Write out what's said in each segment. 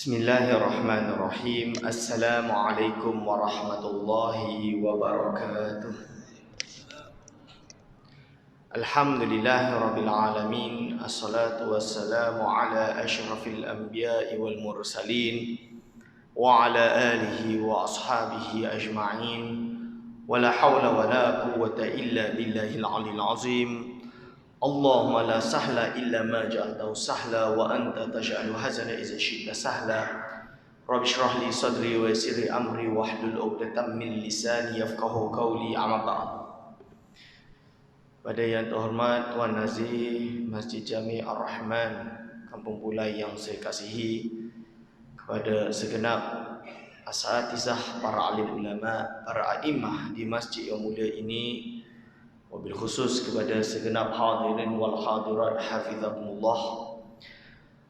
Bismillahirrahmanirrahim. Assalamualaikum warahmatullahi wabarakatuh. Alhamdulillahirabbil alamin. Assalatu wassalamu ala asyrafil anbiya'i wal mursalin wa ala alihi wa ashabihi ajma'in. Wala haula wala quwwata illa billahil aliyil azim. Allahumma la sahla illa ma ja'altahu sahla wa anta taj'alul hazana idza syi'ta sahla. Rabbi shrah li sadri wa yassir li amri wahlul 'uqdatam min lisani yafqahu qawli. Amma ba'd. Pada yang terhormat Tuan Nazir Masjid Jami' Ar-Rahman Kampung Pulai yang saya kasihi, kepada segenap asatizah, para alim ulama, para a'imah di masjid yang mulia ini, wabil khusus kepada segenap hadirin wal hadirat hafizakumullah.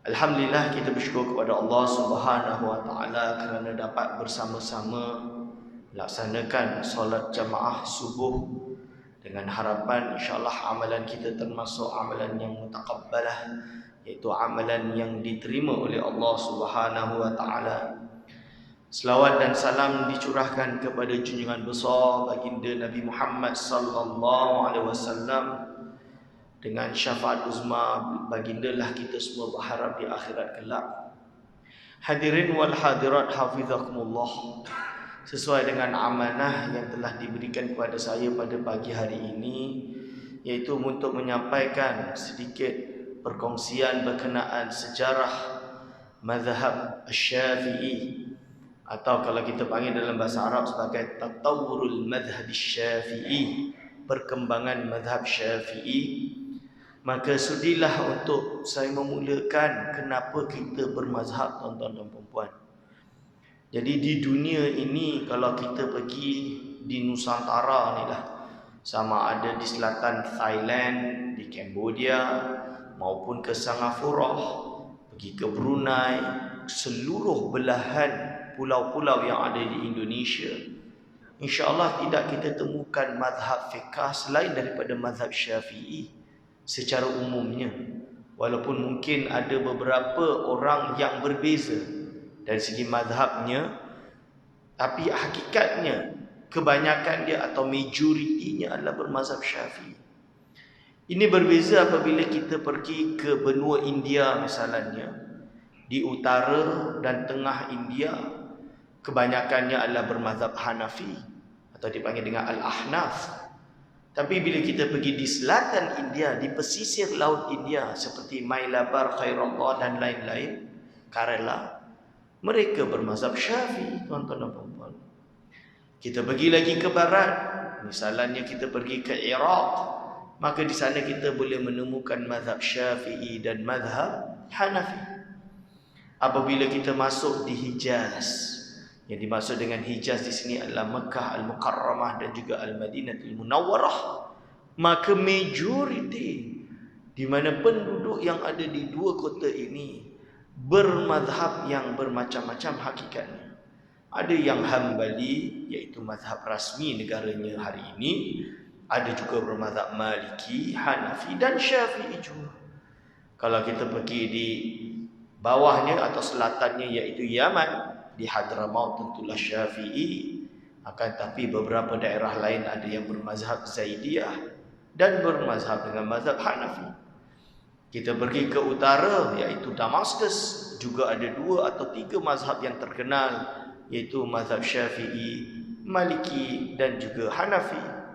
Alhamdulillah, kita bersyukur kepada Allah Subhanahu wa taala kerana dapat bersama-sama melaksanakan solat jamaah subuh, dengan harapan insya-Allah amalan kita termasuk amalan yang mutaqabbalah, iaitu amalan yang diterima oleh Allah Subhanahu wa taala. Selawat dan salam dicurahkan kepada junjungan besar baginda Nabi Muhammad sallallahu alaihi wasallam. Dengan syafaat uzma bagindalah kita semua berharap di akhirat kelak. Hadirin wal hadirat hafizakumullah. Sesuai dengan amanah yang telah diberikan kepada saya pada pagi hari ini, yaitu untuk menyampaikan sedikit perkongsian berkenaan sejarah mazhab Syafi'i, atau kalau kita panggil dalam bahasa Arab sebagai tatawurul madhhab Syafi'i, perkembangan mazhab Syafi'i. Maka sudilah untuk saya memulakan kenapa kita bermazhab, tuan-tuan dan puan-puan. Jadi di dunia ini, kalau kita pergi di Nusantara ni lah, sama ada di selatan Thailand, di Cambodia, maupun ke Singapura, pergi ke Brunei, seluruh belahan pulau-pulau yang ada di Indonesia, insya-Allah tidak kita temukan mazhab fiqh selain daripada mazhab Syafi'i secara umumnya. Walaupun mungkin ada beberapa orang yang berbeza dari segi mazhabnya, tapi hakikatnya kebanyakan dia atau majoritinya adalah bermazhab Syafi'i. Ini berbeza apabila kita pergi ke benua India misalnya. Di utara dan tengah India, kebanyakannya adalah bermazhab Hanafi atau dipanggil dengan Al-Ahnaf. Tapi bila kita pergi di selatan India, di pesisir laut India seperti Mailabar, Khairullah dan lain-lain, Kerala, mereka bermazhab Syafi'i, tuan-tuan dan puan-puan. Kita pergi lagi ke barat, misalnya kita pergi ke Iraq, maka di sana kita boleh menemukan mazhab Syafi'i dan mazhab Hanafi. Apabila kita masuk di Hijaz, yang dimaksud dengan Hijaz di sini adalah Mekah Al-Mukarramah dan juga Al-Madinatul Munawwarah, maka majoriti di mana penduduk yang ada di dua kota ini bermazhab yang bermacam-macam hakikatnya. Ada yang Hambali, iaitu mazhab rasmi negaranya hari ini. Ada juga bermazhab Maliki, Hanafi dan Syafi'i juga. Kalau kita pergi di bawahnya atau selatannya, iaitu Yaman, di Hadramaut tentulah Syafi'i. Akan tapi beberapa daerah lain ada yang bermazhab Zaidiyah dan bermazhab dengan mazhab Hanafi. Kita pergi ke utara, iaitu Damaskus, juga ada 2 atau 3 mazhab yang terkenal, iaitu mazhab Syafi'i, Maliki dan juga Hanafi.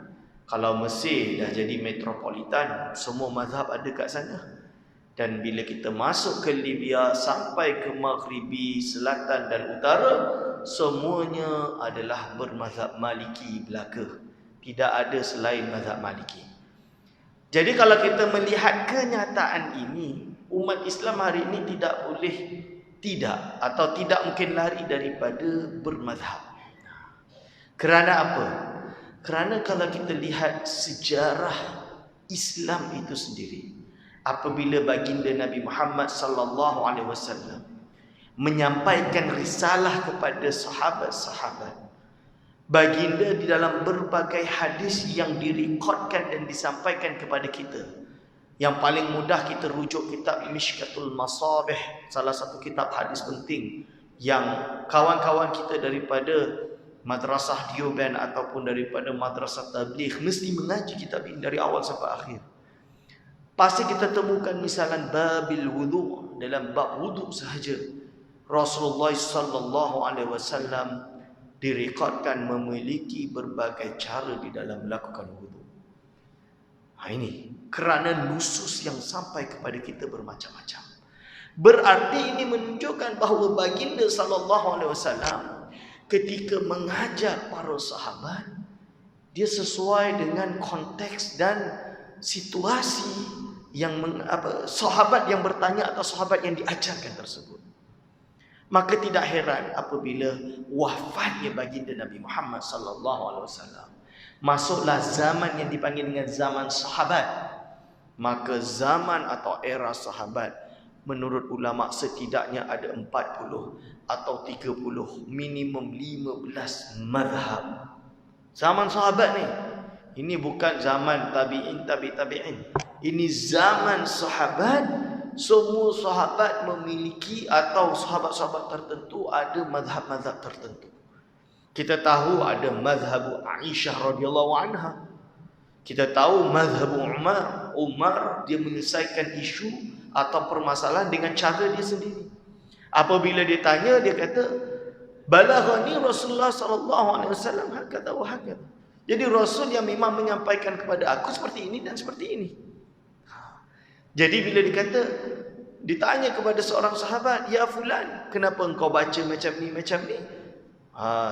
Kalau Mesir dah jadi metropolitan, semua mazhab ada kat sana. Dan bila kita masuk ke Libya sampai ke Maghribi, selatan dan utara, semuanya adalah bermazhab Maliki belaka. Tidak ada selain mazhab Maliki. Jadi kalau kita melihat kenyataan ini, umat Islam hari ini tidak boleh tidak atau tidak mungkin lari daripada bermazhab. Kerana apa? Kerana kalau kita lihat sejarah Islam itu sendiri, apabila baginda Nabi Muhammad sallallahu alaihi wasallam menyampaikan risalah kepada sahabat-sahabat, baginda di dalam berbagai hadis yang direkodkan dan disampaikan kepada kita, Yang paling mudah kita rujuk kitab Mishkatul Masabih, salah satu kitab hadis penting yang kawan-kawan kita daripada madrasah Dioban ataupun daripada madrasah Tabligh mesti mengaji kitab ini dari awal sampai akhir. Pasti kita temukan misalan babil wudu, dalam bab wudu sahaja Rasulullah sallallahu alaihi wasallam direkodkan memiliki berbagai cara di dalam melakukan wudu. Ini kerana nusus yang sampai kepada kita bermacam-macam. Berarti ini menunjukkan bahawa baginda sallallahu alaihi wasallam ketika mengajar para sahabat, dia sesuai dengan konteks dan situasi yang sahabat yang bertanya atau sahabat yang diajarkan tersebut. Maka tidak heran apabila wafatnya baginda Nabi Muhammad sallallahu alaihi wasallam, masuklah zaman yang dipanggil dengan zaman sahabat. Maka zaman atau era sahabat menurut ulama setidaknya ada 40 atau 30, minimum 15 mazhab. Zaman sahabat ni, ini bukan zaman tabi'in, tabi'in. Ini zaman sahabat. Semua sahabat memiliki atau sahabat-sahabat tertentu ada mazhab-mazhab tertentu. Kita tahu ada mazhab Aisyah radhiyallahu anha. Kita tahu mazhab Umar. Umar dia menyelesaikan isu atau permasalahan dengan cara dia sendiri. Apabila dia tanya, dia kata, balaghani Rasulullah sallallahu alaihi wasallam hakadha wa hakadha. Jadi Rasul yang memang menyampaikan kepada aku seperti ini dan seperti ini. Jadi bila ditanya kepada seorang sahabat, ya fulan, kenapa engkau baca macam ni macam ni?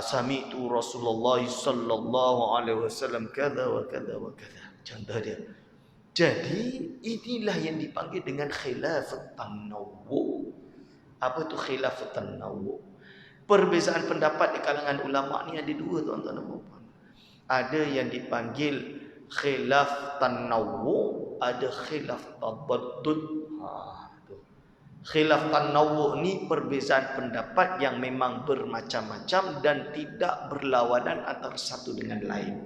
Sami'tu Rasulullah sallallahu alaihi wasallam kadza wa kadza wa kadza. Contoh dia. Jadi inilah yang dipanggil dengan khilafat tanawwu. Apa tu khilafat tanawwu? Perbezaan pendapat di kalangan ulama ni ada dua, tuan-tuan dan puan-puan. Ada yang dipanggil khilaf tanawwu, ada khilaf tabaddud. Khilaf tanawwu ni perbezaan pendapat yang memang bermacam-macam dan tidak berlawanan antara satu dengan lain.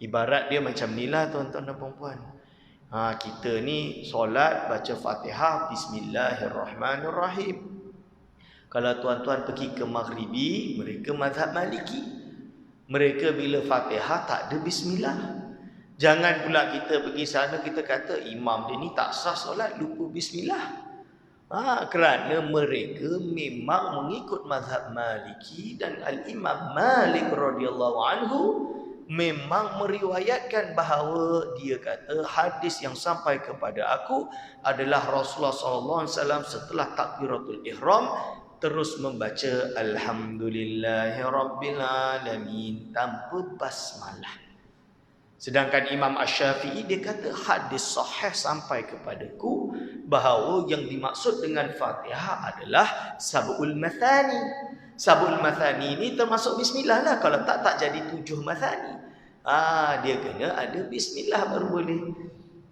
Ibarat dia macam inilah, tuan-tuan dan puan-puan. Kita ni solat baca Fatihah Bismillahirrahmanirrahim. Kalau tuan-tuan pergi ke Maghribi, mereka mazhab Maliki. Mereka bila Fatihah tak ada bismillah. Jangan pula kita pergi sana kita kata imam dia ni tak sah solat, lupa bismillah. Kerana mereka memang mengikut mazhab Maliki dan Al-Imam Malik radhiyallahu anhu memang meriwayatkan bahawa dia kata hadis yang sampai kepada aku adalah Rasulullah sallallahu alaihi wasallam setelah takbiratul ihram terus membaca alhamdulillahirabbil alamin tanpa basmalah. Sedangkan Imam Asy-Syafi'i dia kata hadis sahih sampai kepadaku bahawa yang dimaksud dengan Fatihah adalah sab'ul mathani. Sab'ul mathani ni termasuk bismillah lah. Kalau tak jadi 7 mathani. Dia kena ada bismillah baru boleh.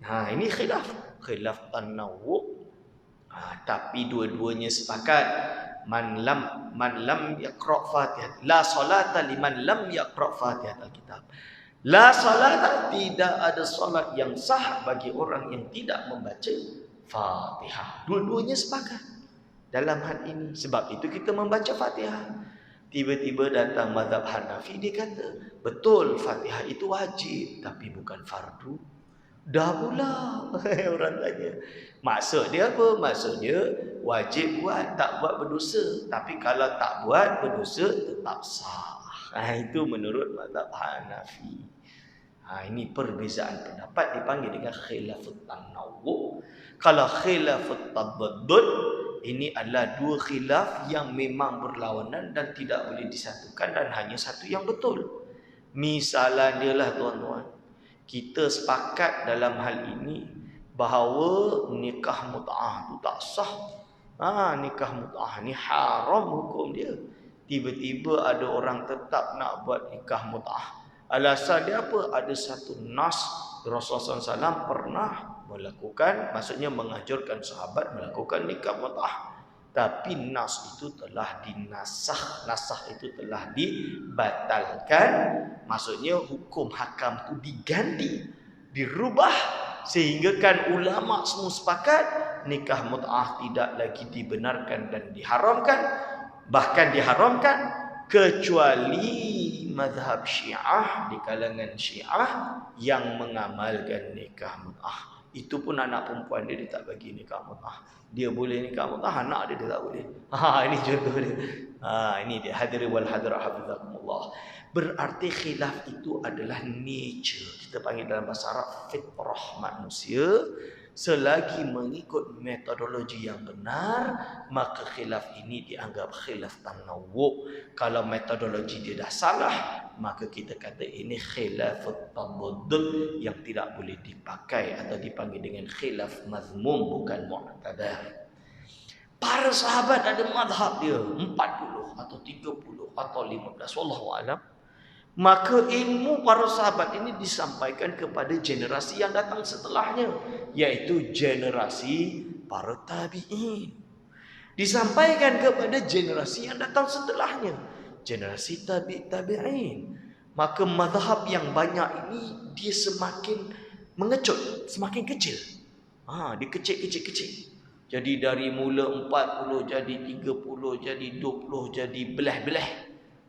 Ini khilaf tanawwu. Tapi dua-duanya sepakat man lam yaqra' Fatihah. La salata liman lam yaqra' Fatihah al-kitab. La salat, tidak ada salat yang sah bagi orang yang tidak membaca Fatihah. Dua-duanya sepakat dalam hal ini. Sebab itu kita membaca Fatihah. Tiba-tiba datang mazhab Hanafi, dia kata, betul Fatihah itu wajib tapi bukan fardu. Dah pula orang tanya. Maksud dia apa? Maksud dia wajib buat, tak buat berdosa. Tapi kalau tak buat berdosa tetap sah. Itu menurut mazhab Hanafi. Ini perbezaan pendapat dipanggil dengan khilafut tanawwu. Kalau khilafut tabaddud, ini adalah dua khilaf yang memang berlawanan dan tidak boleh disatukan dan hanya satu yang betul. Misalnya lah tuan-tuan, kita sepakat dalam hal ini bahawa nikah mut'ah itu tak sah. Nikah mut'ah ni haram hukum dia. Tiba-tiba ada orang tetap nak buat nikah mut'ah. Alasan dia apa? Ada satu nas Rasulullah SAW pernah melakukan, maksudnya menganjurkan sahabat melakukan nikah mut'ah. Tapi nas itu telah dinasakh. Nasakh itu telah dibatalkan. Maksudnya hukum hakam itu diganti, dirubah Sehingga kan ulama semua sepakat nikah mut'ah tidak lagi dibenarkan dan diharamkan, bahkan diharamkan kecuali mazhab Syiah, di kalangan Syiah yang mengamalkan nikah mut'ah. Itu pun anak perempuan dia tak bagi nikah mut'ah. Dia boleh nikah mut'ah, anak dia tak boleh. Ini contoh dia. Ini dia hadiri wal hadra hafizakumullah. Berarti khilaf itu adalah nature. Kita panggil dalam bahasa Arab fitrah manusia. Selagi mengikut metodologi yang benar, maka khilaf ini dianggap khilaf tanawwu'. Kalau metodologi dia dah salah, maka kita kata ini khilaf tabaddul yang tidak boleh dipakai atau dipanggil dengan khilaf mazmum, bukan mu'tabar. Para sahabat ada mazhab dia 40 atau 30 atau 15, wallahu alam. Maka ilmu para sahabat ini disampaikan kepada generasi yang datang setelahnya, yaitu generasi para tabi'in. Disampaikan kepada generasi yang datang setelahnya, generasi tabi'in. Maka mazhab yang banyak ini dia semakin mengecut, semakin kecil. Dia kecil. Jadi dari mula 40 jadi 30 jadi 20 jadi belah-belah.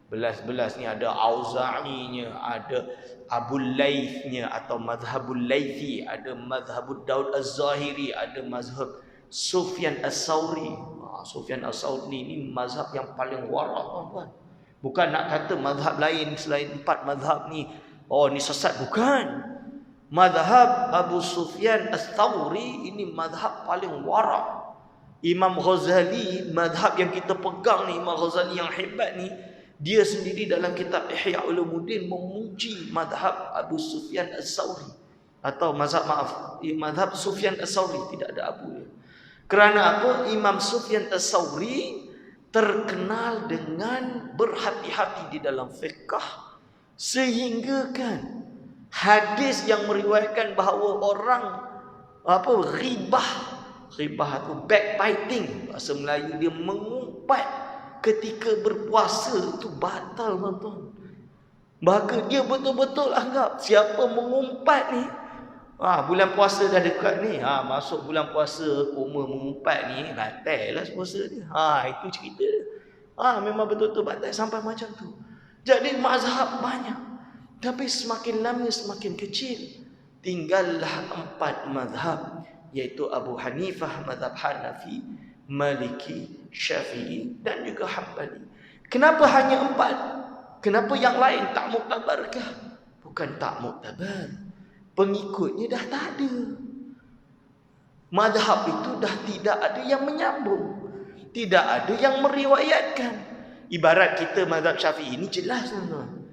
Belas-belas ni ada Auza'inya, ada Abul Laithnya atau mazhabul Laithi, ada mazhabul Daud Az-Zahiri, ada mazhab Sufyan As-Sauri. Sufyan As-Sauri ni mazhab yang paling warak, tuan-tuan. Bukan nak kata mazhab lain selain 4 mazhab ni ni sesat, bukan. Mazhab Abu Sufyan As-Sauri ini mazhab paling warak. Imam Ghazali, mazhab yang kita pegang ni, Imam Ghazali yang hebat ni, dia sendiri dalam kitab Ihya Ulumuddin memuji mazhab Abu Sufyan As-Sauri atau mazhab Sufyan As-Sauri, tidak ada Abu dia. Kerana apa? Imam Sufyan As-Sauri terkenal dengan berhati-hati di dalam fiqh, sehingga kan hadis yang meriwayatkan bahawa orang ghibah itu backbiting, bahasa Melayu dia mengumpat ketika berpuasa itu batal, tuan-tuan. Maka dia betul-betul anggap siapa mengumpat ni, bulan puasa dah dekat ni, masuk bulan puasa koma mengumpat ni, batal lah puasa dia. Itu cerita dia. Memang betul-betul batal sampai macam tu. Jadi mazhab banyak, tapi semakin lama semakin kecil. Tinggallah 4 mazhab, iaitu Abu Hanifah, mazhab Hanafi, Maliki, Syafi'i dan juga Hambali. Kenapa hanya 4? Kenapa yang lain tak muktabarkah? Bukan tak muktabar, pengikutnya dah tak ada. Mazhab itu dah tidak ada yang menyambung, tidak ada yang meriwayatkan. Ibarat kita mazhab Syafi'i ini jelas, tuan-tuan.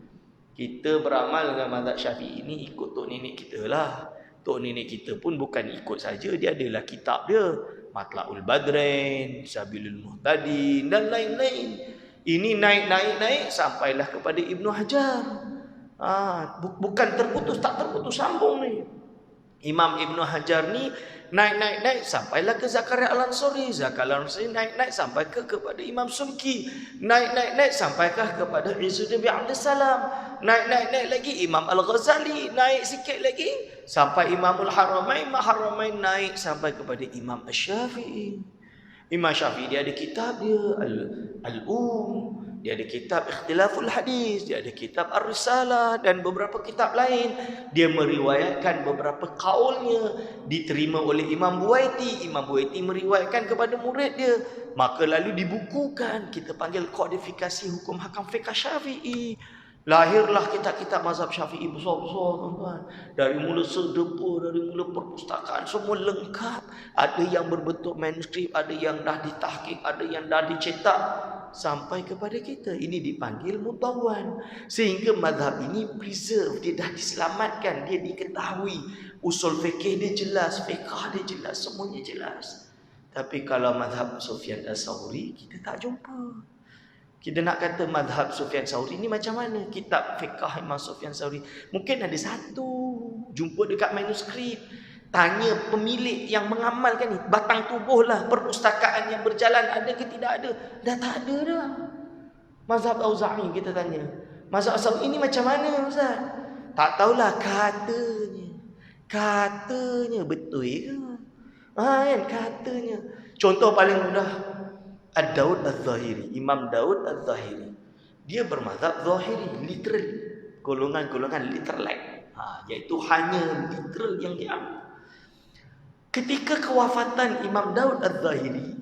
Kita beramal dengan mazhab Syafi'i ini ikut tok nenek kita lah. Tok nenek kita pun bukan ikut saja, dia adalah kitab dia, Matlaul Badrain, Sabilul Muhtadin dan lain-lain. Ini naik sampailah kepada Ibnu Hajar. Bukan terputus, tak terputus sambung ni. Imam Ibnu Hajar ni naik sampailah ke Zakaria Al-Ansari. Zakaria Al-Ansari naik sampai kepada Imam Subki. Naik sampaikah kepada Izzuddin bin Abdul Salam. Naik lagi Imam Al-Ghazali, naik sikit lagi sampai Imamul Haramain. Haramain naik sampai kepada Imam Asy-Syafi'i. Imam Syafi'i dia ada kitab dia Al-Um, dia ada kitab Ikhtilaful Hadis, dia ada kitab Ar-Risalah dan beberapa kitab lain. Dia meriwayatkan beberapa kaulnya, diterima oleh Imam Buaiti. Imam Buaiti meriwayatkan kepada murid dia, maka lalu dibukukan, kita panggil kodifikasi hukum hakam fiqh Syafi'i. Lahirlah kitab-kitab mazhab Syafi'i besar-besar, tuan-tuan. Dari mula sedepur, dari mula perpustakaan, semua lengkap. Ada yang berbentuk manuskrip, ada yang dah ditahqiq, ada yang dah dicetak sampai kepada kita. Ini dipanggil mutawwan. Sehingga mazhab ini preserve, dia dah diselamatkan, dia diketahui. Usul fikih dia jelas, fiqh dia jelas, semuanya jelas. Tapi kalau mazhab Sufyan As-Sauri, kita tak jumpa. Kita nak kata mazhab Sufyan Sauri ni macam mana? Kitab fiqh Imam Sufyan Sauri mungkin ada satu, jumpa dekat manuskrip. Tanya pemilik yang mengamalkan ni, batang tubuh lah, perpustakaan yang berjalan ada ke tidak ada? Dah tak ada dah. Mazhab Auza'i kita tanya, mazhab Sauri ini macam mana, Ustaz? Tak tahulah, katanya Katanya betul ke? Kan katanya. Contoh paling mudah, Ad-Daud Az-Zahiri, Imam Daud Az-Zahiri. Dia bermazhab Zahiri, literal. Golongan-golongan literal. Iaitu hanya literal yang diambil. Ketika kewafatan Imam Daud Az-Zahiri,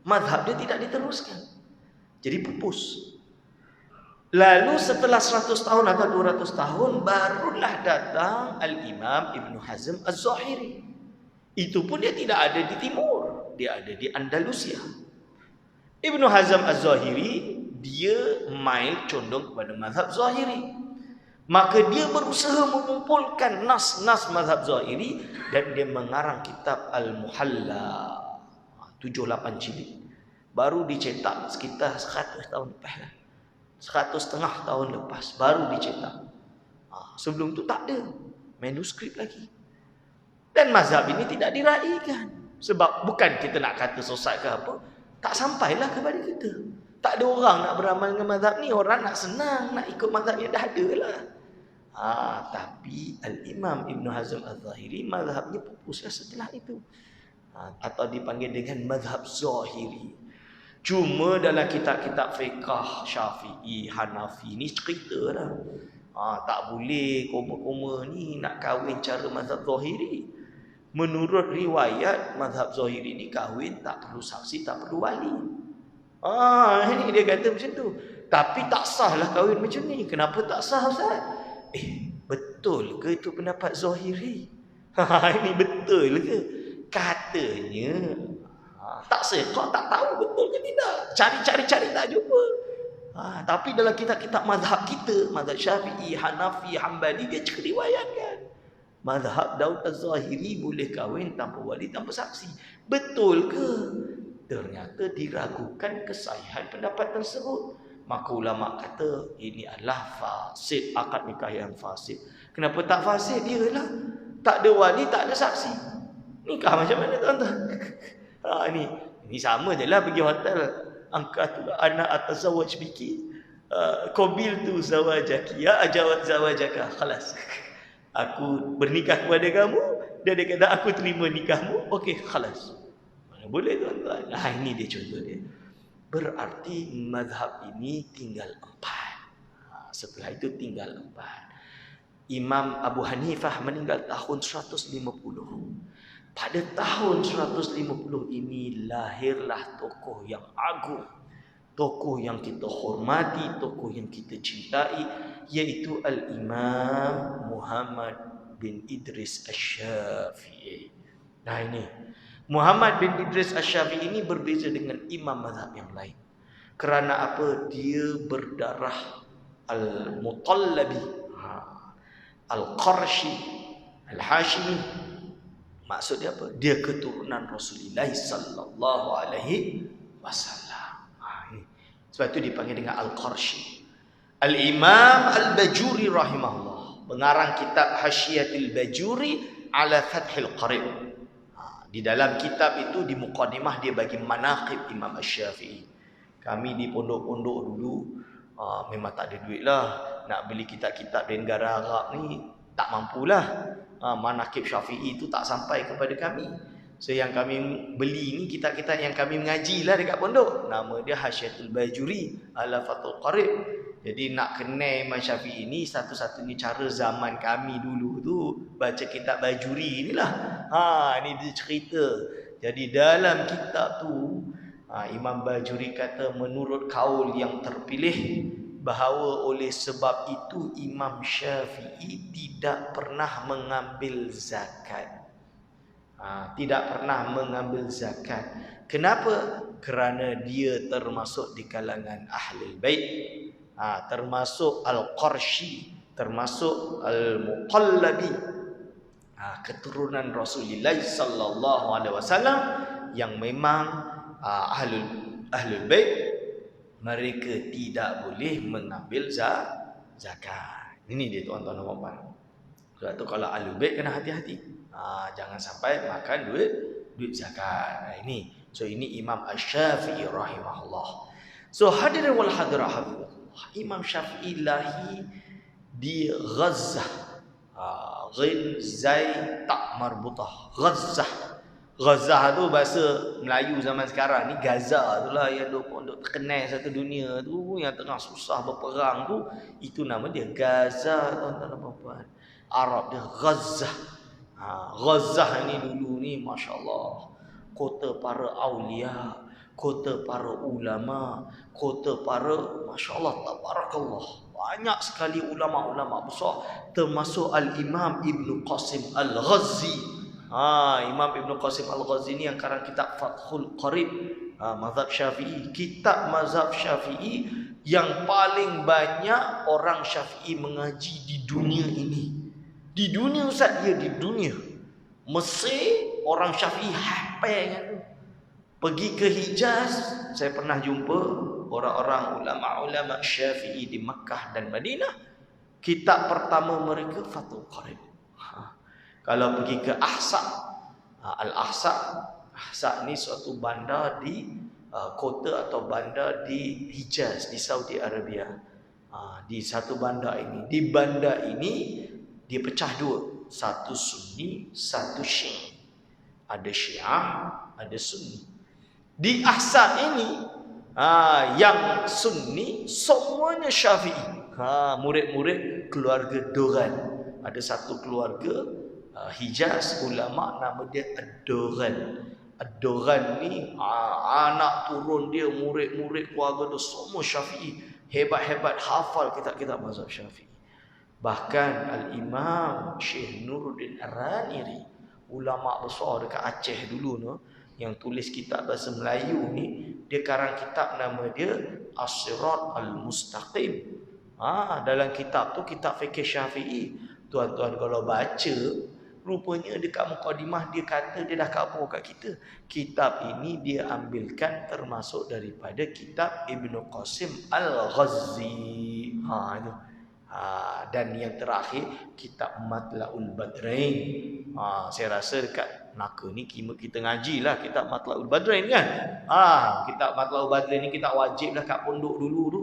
mazhab dia tidak diteruskan. Jadi pupus. Lalu setelah 100 tahun atau 200 tahun barulah datang Al-Imam Ibn Hazm Az-Zahiri. Itu pun dia tidak ada di timur, dia ada di Andalusia. Ibn Hazm Az-Zahiri dia main condong kepada mazhab Zahiri. Maka dia berusaha mengumpulkan nas-nas mazhab Zahiri dan dia mengarang kitab Al-Muhalla 7-8 jilid. Baru dicetak sekitar 100 tahun lepas lah. 100,5 tahun lepas baru dicetak. Sebelum tu tak ada manuskrip lagi. Dan mazhab ini tidak diraikan. Sebab bukan kita nak kata sesat ke apa, tak sampailah kepada kita. Tak ada orang nak beramal dengan mazhab ni. Orang nak senang, nak ikut mazhab ni dah ada lah. Tapi Al-Imam Ibn Hazm Az-Zahiri mazhabnya pupuslah setelah itu. Atau dipanggil dengan mazhab Zahiri. Cuma dalam kitab-kitab fiqh Syafi'i, Hanafi ni cerita dah. Tak boleh koma-koma ni nak kahwin cara mazhab Zahiri. Menurut riwayat mazhab Zahiri ni kahwin tak perlu saksi, tak perlu wali. Ini dia kata macam tu. Tapi tak sah lah kahwin macam ni. Kenapa tak sah, Ustaz? Betul ke itu pendapat Zahiri? Ini betul ke? Katanya tak sekok, tak tahu betul ke tidak. Cari-cari tak jumpa. Tapi dalam kitab-kitab mazhab kita, mazhab Syafi'i, Hanafi, Hanbali, dia riwayatkan mazhab Daud Az-Zahiri boleh kahwin tanpa wali, tanpa saksi. Betul ke? Ternyata diragukan kesahihan pendapat tersebut. Maka ulama kata ini adalah fasid, akad nikah yang fasid. Kenapa tak fasid? Dia lah tak ada wali, tak ada saksi. Nikah macam mana tuan-tuan? Ini sama je lah pergi hotel. Angkat anak atas zawaj biki. Qabil tu zawajaki. Ajawat zawajaka. Khalas. Aku bernikah kepada kamu. Dan dia kata aku terima nikahmu. Okey, khalas. Mana boleh tuan-tuan. Ini dia contoh dia. Berarti mazhab ini tinggal 4. Setelah itu tinggal 4. Imam Abu Hanifah meninggal tahun 150. Pada tahun 150 ini lahirlah tokoh yang agung, tokoh yang kita hormati, tokoh yang kita cintai, yaitu Al-Imam Muhammad bin Idris Asy-Syafi'i. Ini Muhammad bin Idris Asy-Syafi'i ini berbeza dengan imam mazhab yang lain. Kerana apa? Dia berdarah Al-Mutallabi, Al-Qarshi, Al-Hashimi. Maksud dia apa? Dia keturunan Rasulullah sallallahu alaihi wasallam. Sebab itu dipanggil dengan Al-Qarshi. Al-Imam Al-Bajuri rahimahullah pengarang kitab Hasyiatul Bajuri ala Fathil Qarib. Di dalam kitab itu di muqaddimah dia bagi manaqib Imam Asy-Syafi'i. Kami di pondok-pondok dulu memang tak ada duit lah nak beli kitab-kitab dari negara Arab ni, tak mampulah. Manaqib Syafi'i itu tak sampai kepada kami. So yang kami beli ni kitab-kitab yang kami mengaji lah dekat pondok. Nama dia Hasyiatul Bajuri ala Fathul Qarib. Jadi nak kenal Imam Syafi'i ni, satu-satunya cara zaman kami dulu tu baca kitab Bajuri inilah. Ini dia cerita. Jadi dalam kitab tu Imam Bajuri kata menurut kaul yang terpilih bahawa oleh sebab itu Imam Syafi'i tidak pernah mengambil zakat. Tidak pernah mengambil zakat. Kenapa? Kerana dia termasuk di kalangan Ahlul Bait. Termasuk Al-Qarshi, termasuk Al-Muqallabi, keturunan Rasulullah sallallahu alaihi wasallam yang memang Ahlul Bait mereka tidak boleh mengambil zakat. Ini dia tuan-tuan dan puan-puan. Sebab tu kalau Ahlul Bait kena hati-hati. Jangan sampai makan duit zakat. So ini Imam Asy-Syafi'i rahimahullah. So hadirin wal hadirat hafizahullah. Imam Syafi'i lahir di Gaza. Ghin zai tak marbutah. Gazzah tu bahasa Melayu zaman sekarang ni. Gaza tu lah yang duk terkenal satu dunia tu, yang tengah susah berperang tu. Itu nama dia Gaza, tuan-tuan dan puan-puan. Arab dia Gazzah. Gazzah ni dulu ni Masya Allah, kota para awliya, kota para ulama, kota para Masya Allah, tabarakallah, banyak sekali ulama-ulama besar, termasuk Al-Imam Ibn Qasim Al-Ghazi. Imam Ibn Qasim Al-Ghazi ni yang karang kitab Fathul Qarib, mazhab Syafi'i. Kitab mazhab Syafi'i yang paling banyak orang Syafi'i mengaji di dunia ini. Di dunia Ustaz, dia di dunia Mesir orang Syafi'i hafalnya tu. Pergi ke Hijaz, saya pernah jumpa orang-orang ulama-ulama Syafi'i di Makkah dan Madinah. Kitab pertama mereka Fathul Qarib. Kalau pergi ke Ahsa, Ahsa ni suatu bandar di kota atau bandar di Hijaz, di Saudi Arabia. Di satu bandar ini, di bandar ini dia pecah dua, satu Sunni, satu Syiah. Ada Syiah, ada Sunni. Di Ahsa ini, yang Sunni semuanya Syafi'i. Murid-murid keluarga Doran. Ada satu keluarga Hijaz ulama nama dia Ad-Doran. Ad-Doran ni anak turun dia, murid-murid keluarga dia semua Syafi'i. Hebat-hebat hafal kitab-kitab mazhab Syafi'i. Bahkan Al-Imam Syekh Nuruddin Ar-Raniri, ulama besar dekat Aceh dulu tu, yang tulis kitab bahasa Melayu ni, dia karang kitab nama dia As-Sirat Al-Mustaqim. Dalam kitab tu, kitab fikih Syafi'i, tuan-tuan kalau baca, rupanya dekat mukadimah dia kata, dia dah kabur kat kita, kitab ini dia ambilkan termasuk daripada kitab Ibn Qasim Al-Ghazi. Itu. Dan yang terakhir kitab Matla'ul Badrain. Saya rasa dekat Melaka ni kita ngaji lah kitab Matla'ul Badrain kan. Kitab Matla'ul Badrain ni kita wajib lah kat pondok dulu tu.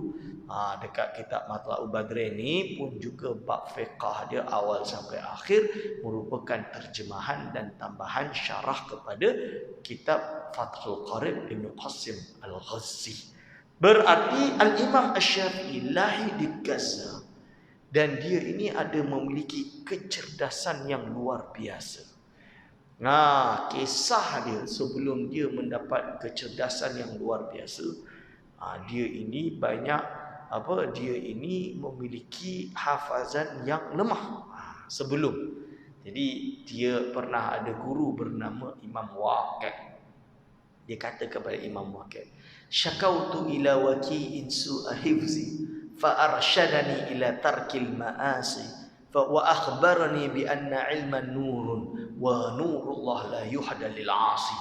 Dekat kitab Matla'ul Badrain ni pun juga bab fiqah dia awal sampai akhir merupakan terjemahan dan tambahan syarah kepada kitab Fathul Qarib Ibn Qasim Al-Ghazi. Berarti Al-Imam Asy-Syafi'i lahir di Gaza, dan dia ini ada memiliki kecerdasan yang luar biasa. Kisah dia sebelum dia mendapat kecerdasan yang luar biasa, dia ini dia ini memiliki hafazan yang lemah sebelum. Jadi dia pernah ada guru bernama Imam Waqi'. Dia kata kepada Imam Waqi', "Syakautu ila waqi'in su'a hifzi فأرشدني إلى ترك المآسي وأخبرني بأن علم نور ونور الله لا يهدى للعاصي."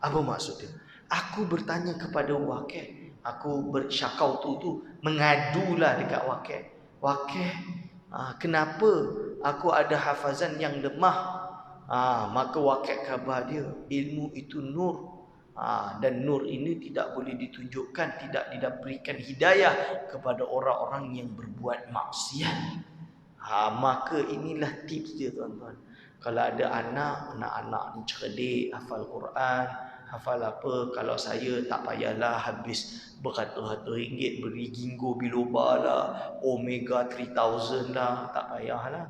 Apa maksudnya? Aku bertanya kepada Waqi', aku bersyakau tu mengadulah dekat Waqi'. Waqi', kenapa aku ada hafazan yang lemah? Maka Waqi' khabar dia, ilmu itu nur. Dan nur ini tidak boleh ditunjukkan, tidak diberikan hidayah kepada orang-orang yang berbuat maksiat. Maka inilah tips dia, tuan-tuan. Kalau ada anak-anak ni cerdik, hafal Quran, hafal apa, kalau saya tak payahlah habis beratus-ratus ringgit beri ginkgo biloba lah, omega 3000 lah, tak payahlah.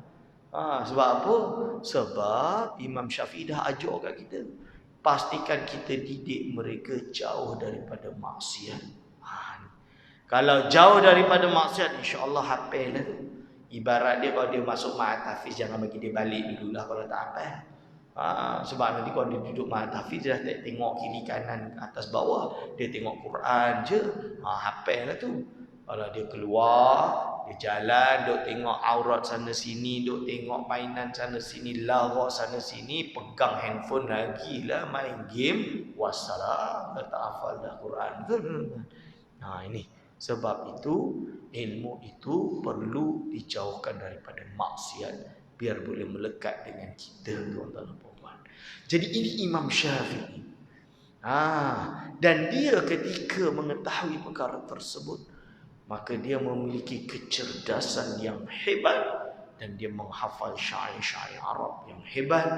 Sebab apa? Sebab Imam Syafi'i dah ajar kat kita, pastikan kita didik mereka jauh daripada maksiat. Kalau jauh daripada maksiat, insya-Allah hafal lah tu. Ibarat dia kalau dia masuk ma'at hafiz, jangan bagi dia balik dululah kalau tak hafal. Sebab nanti kalau dia duduk ma'at hafiz, dia dah tak tengok kiri kanan atas bawah, dia tengok Quran je. Hafal lah tu. Kalau dia keluar, dia jalan, duk tengok aurat sana sini, duk tengok mainan sana sini, lara sana sini, pegang handphone lagi lah, main game, wassalam, tak hafal dah Quran. Ini sebab itu ilmu itu perlu dijauhkan daripada maksiat biar boleh melekat dengan kita, tuan-tuan dan puan-puan. Jadi ini Imam Syafi'i. Dan dia ketika mengetahui perkara tersebut, maka dia memiliki kecerdasan yang hebat dan dia menghafal syair-syair Arab yang hebat.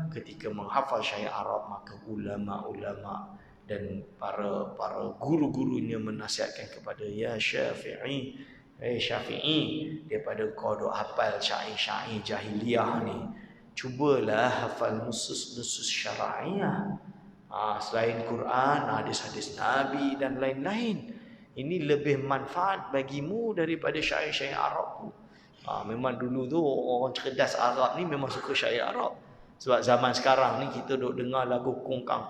Ketika menghafal syair Arab, maka ulama-ulama dan para guru-gurunya menasihatkan kepada, ya Syafi'i, Syafi'i, daripada kau duk hafal syair-syair jahiliyah ni, cubalah hafal nusus-nusus syara'iyah. Selain Quran, hadis-hadis Nabi dan lain-lain. Ini lebih manfaat bagimu daripada syair-syair Arab. Memang dulu tu orang cerdas Arab ni memang suka syair Arab. Sebab zaman sekarang ni kita duk dengar lagu kungkang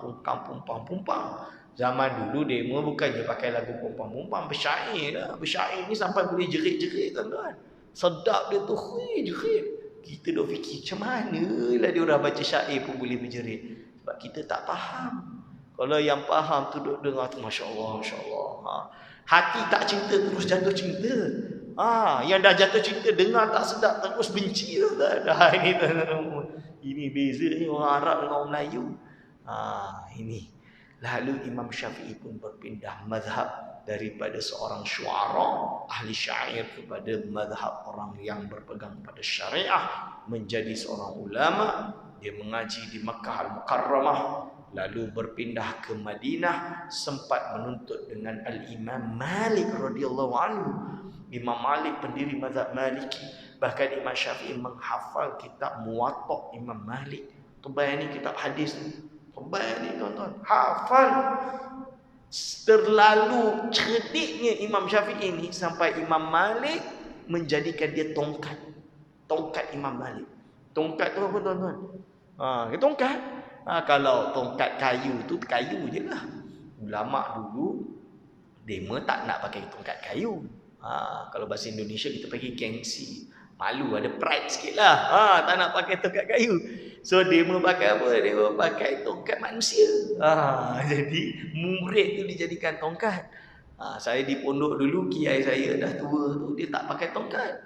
pumpang. Zaman dulu demo bukannya pakai lagu pumpang, bersyair lah. Bersyair ni sampai boleh jerit-jerit tuan-tuan. Sedap dia tu, jerit. Kita duk fikir macam mana lah dia orang baca syair pun boleh berjerit. Sebab kita tak faham. Kalau yang faham tu duk dengar tu, Masya Allah. Hati tak cinta terus jatuh cinta. Yang dah jatuh cinta dengar tak sedap terus benci dah. Ini beza ni orang Arab dengan orang Melayu. Ini. Lalu Imam Syafi'i pun berpindah mazhab daripada seorang syuara ahli syair kepada mazhab orang yang berpegang pada syariah, menjadi seorang ulama. Dia mengaji di Makkah Al-Mukarramah, lalu berpindah ke Madinah, sempat menuntut dengan Al-Imam Malik radhiyallahu anhu. Imam Malik pendiri mazhab Maliki. Bahkan Imam Syafi'i menghafal kitab Muwatta Imam Malik. Tebal ni kitab hadis ni. Tebal ni tuan-tuan. Hafal. Terlalu cerdiknya Imam Syafi'i ni sampai Imam Malik menjadikan dia tongkat. Tongkat Imam Malik. Tongkat tu apa tuan-tuan? Tongkat. Kalau tongkat kayu tu kayu je lah. Ulama dulu dema tak nak pakai tongkat kayu. Kalau bahasa Indonesia kita pakai gengsi. Malu, ada pride sikit lah. Tak nak pakai tongkat kayu. So dema pakai apa? Dema pakai tongkat manusia. Jadi murid tu dijadikan tongkat. Saya di pondok dulu, kiai saya dah tua tu, dia tak pakai tongkat.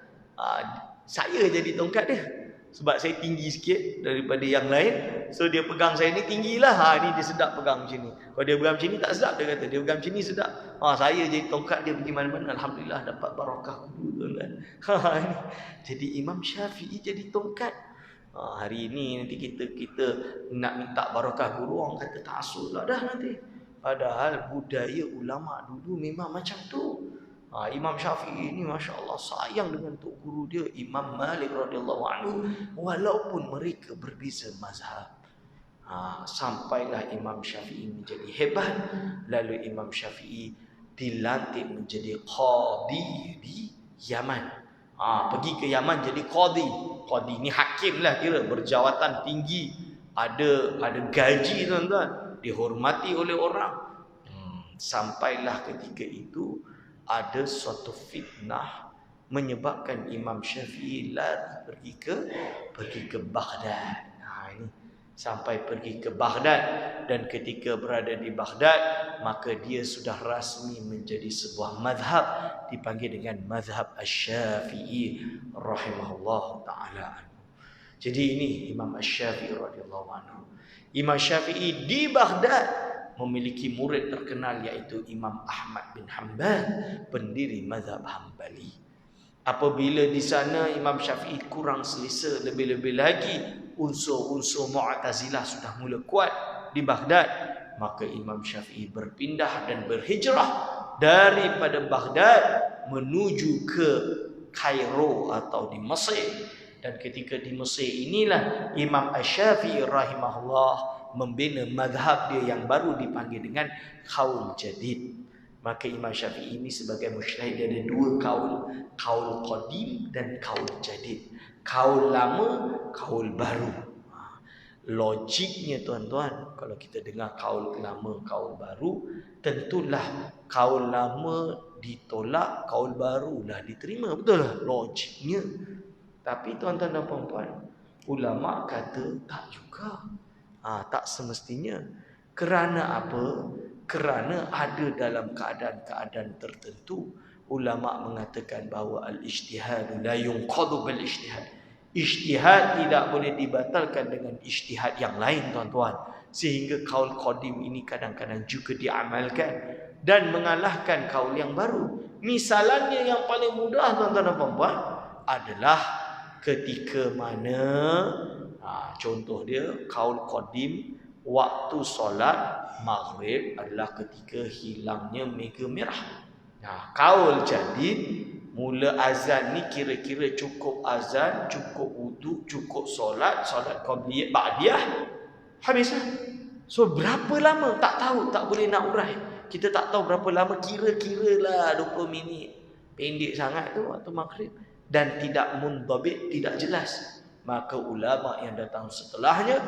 Saya jadi tongkat dia. Sebab saya tinggi sikit daripada yang lain. So dia pegang saya ni tinggilah. Ni dia sedap pegang macam ni. Kalau dia pegang macam ni tak sedap, dia kata. Dia pegang macam ni sedap. Saya jadi tongkat dia pergi mana-mana. Alhamdulillah dapat barakah dulu tuan-tuan. Jadi Imam Syafi'i jadi tongkat. Hari ini nanti kita nak minta barakah guru, orang kata tak asal lah dah nanti. Padahal budaya ulama dulu memang macam tu. Imam Syafi'i ini Masya Allah sayang dengan tok guru dia Imam Malik radhiyallahu anhu, walaupun mereka berbeza mazhab. Sampailah Imam Syafi'i menjadi hebat. Lalu Imam Syafi'i dilantik menjadi qadi di Yaman. Pergi ke Yaman jadi qadi. Qadi ni hakim lah kira, berjawatan tinggi, ada gaji tuan-tuan, dihormati oleh orang. Sampailah ketika itu ada suatu fitnah menyebabkan Imam Syafi'i lari pergi ke Baghdad. Ini sampai pergi ke Baghdad, dan ketika berada di Baghdad maka dia sudah rasmi menjadi sebuah mazhab dipanggil dengan mazhab Asy-Syafi'i rahimahullah taala. Jadi ini Imam Asy-Syafi'i radhiyallahu anhu. Imam Syafi'i di Baghdad memiliki murid terkenal iaitu Imam Ahmad bin Hanbal, pendiri mazhab Hambali. Apabila di sana Imam Syafi'i kurang selesa, lebih-lebih lagi unsur-unsur Mu'tazilah sudah mula kuat di Baghdad, maka Imam Syafi'i berpindah dan berhijrah daripada Baghdad menuju ke Kairo atau di Mesir. Dan ketika di Mesir inilah Imam Asy-Syafi'i rahimahullah membina mazhab dia yang baru dipanggil dengan Qaul Jadid. Maka Imam Syafi'i ini sebagai mujtahid dia ada dua kaul, kaul qadim dan kaul jadid. Kaul lama, kaul baru. Logiknya tuan-tuan, kalau kita dengar kaul lama, kaul baru, tentulah kaul lama ditolak, kaul barulah diterima, betul lah logiknya. Tapi tuan-tuan dan puan-puan, ulama kata tak juga. Tak semestinya. Kerana apa? Kerana ada dalam keadaan-keadaan tertentu ulama mengatakan bahawa al-ijtihad la yunqadu bil ijtihad. Ijtihad tidak boleh dibatalkan dengan ijtihad yang lain tuan-tuan. Sehingga kaul qadim ini kadang-kadang juga diamalkan dan mengalahkan kaul yang baru. Misalannya yang paling mudah tuan-tuan dan puan-puan adalah ketika mana contoh dia kaul qadim, waktu solat maghrib adalah ketika hilangnya mega merah. Kaul jadid, mula azan ni kira-kira cukup azan, cukup wuduk, cukup solat qabliyah ba'diyah, habis lah. So berapa lama tak tahu, tak boleh nak urai. Kita tak tahu berapa lama, kira-kira lah 20 minit. Pendek sangat tu waktu maghrib dan tidak mundabit, tidak jelas. Maka ulama yang datang setelahnya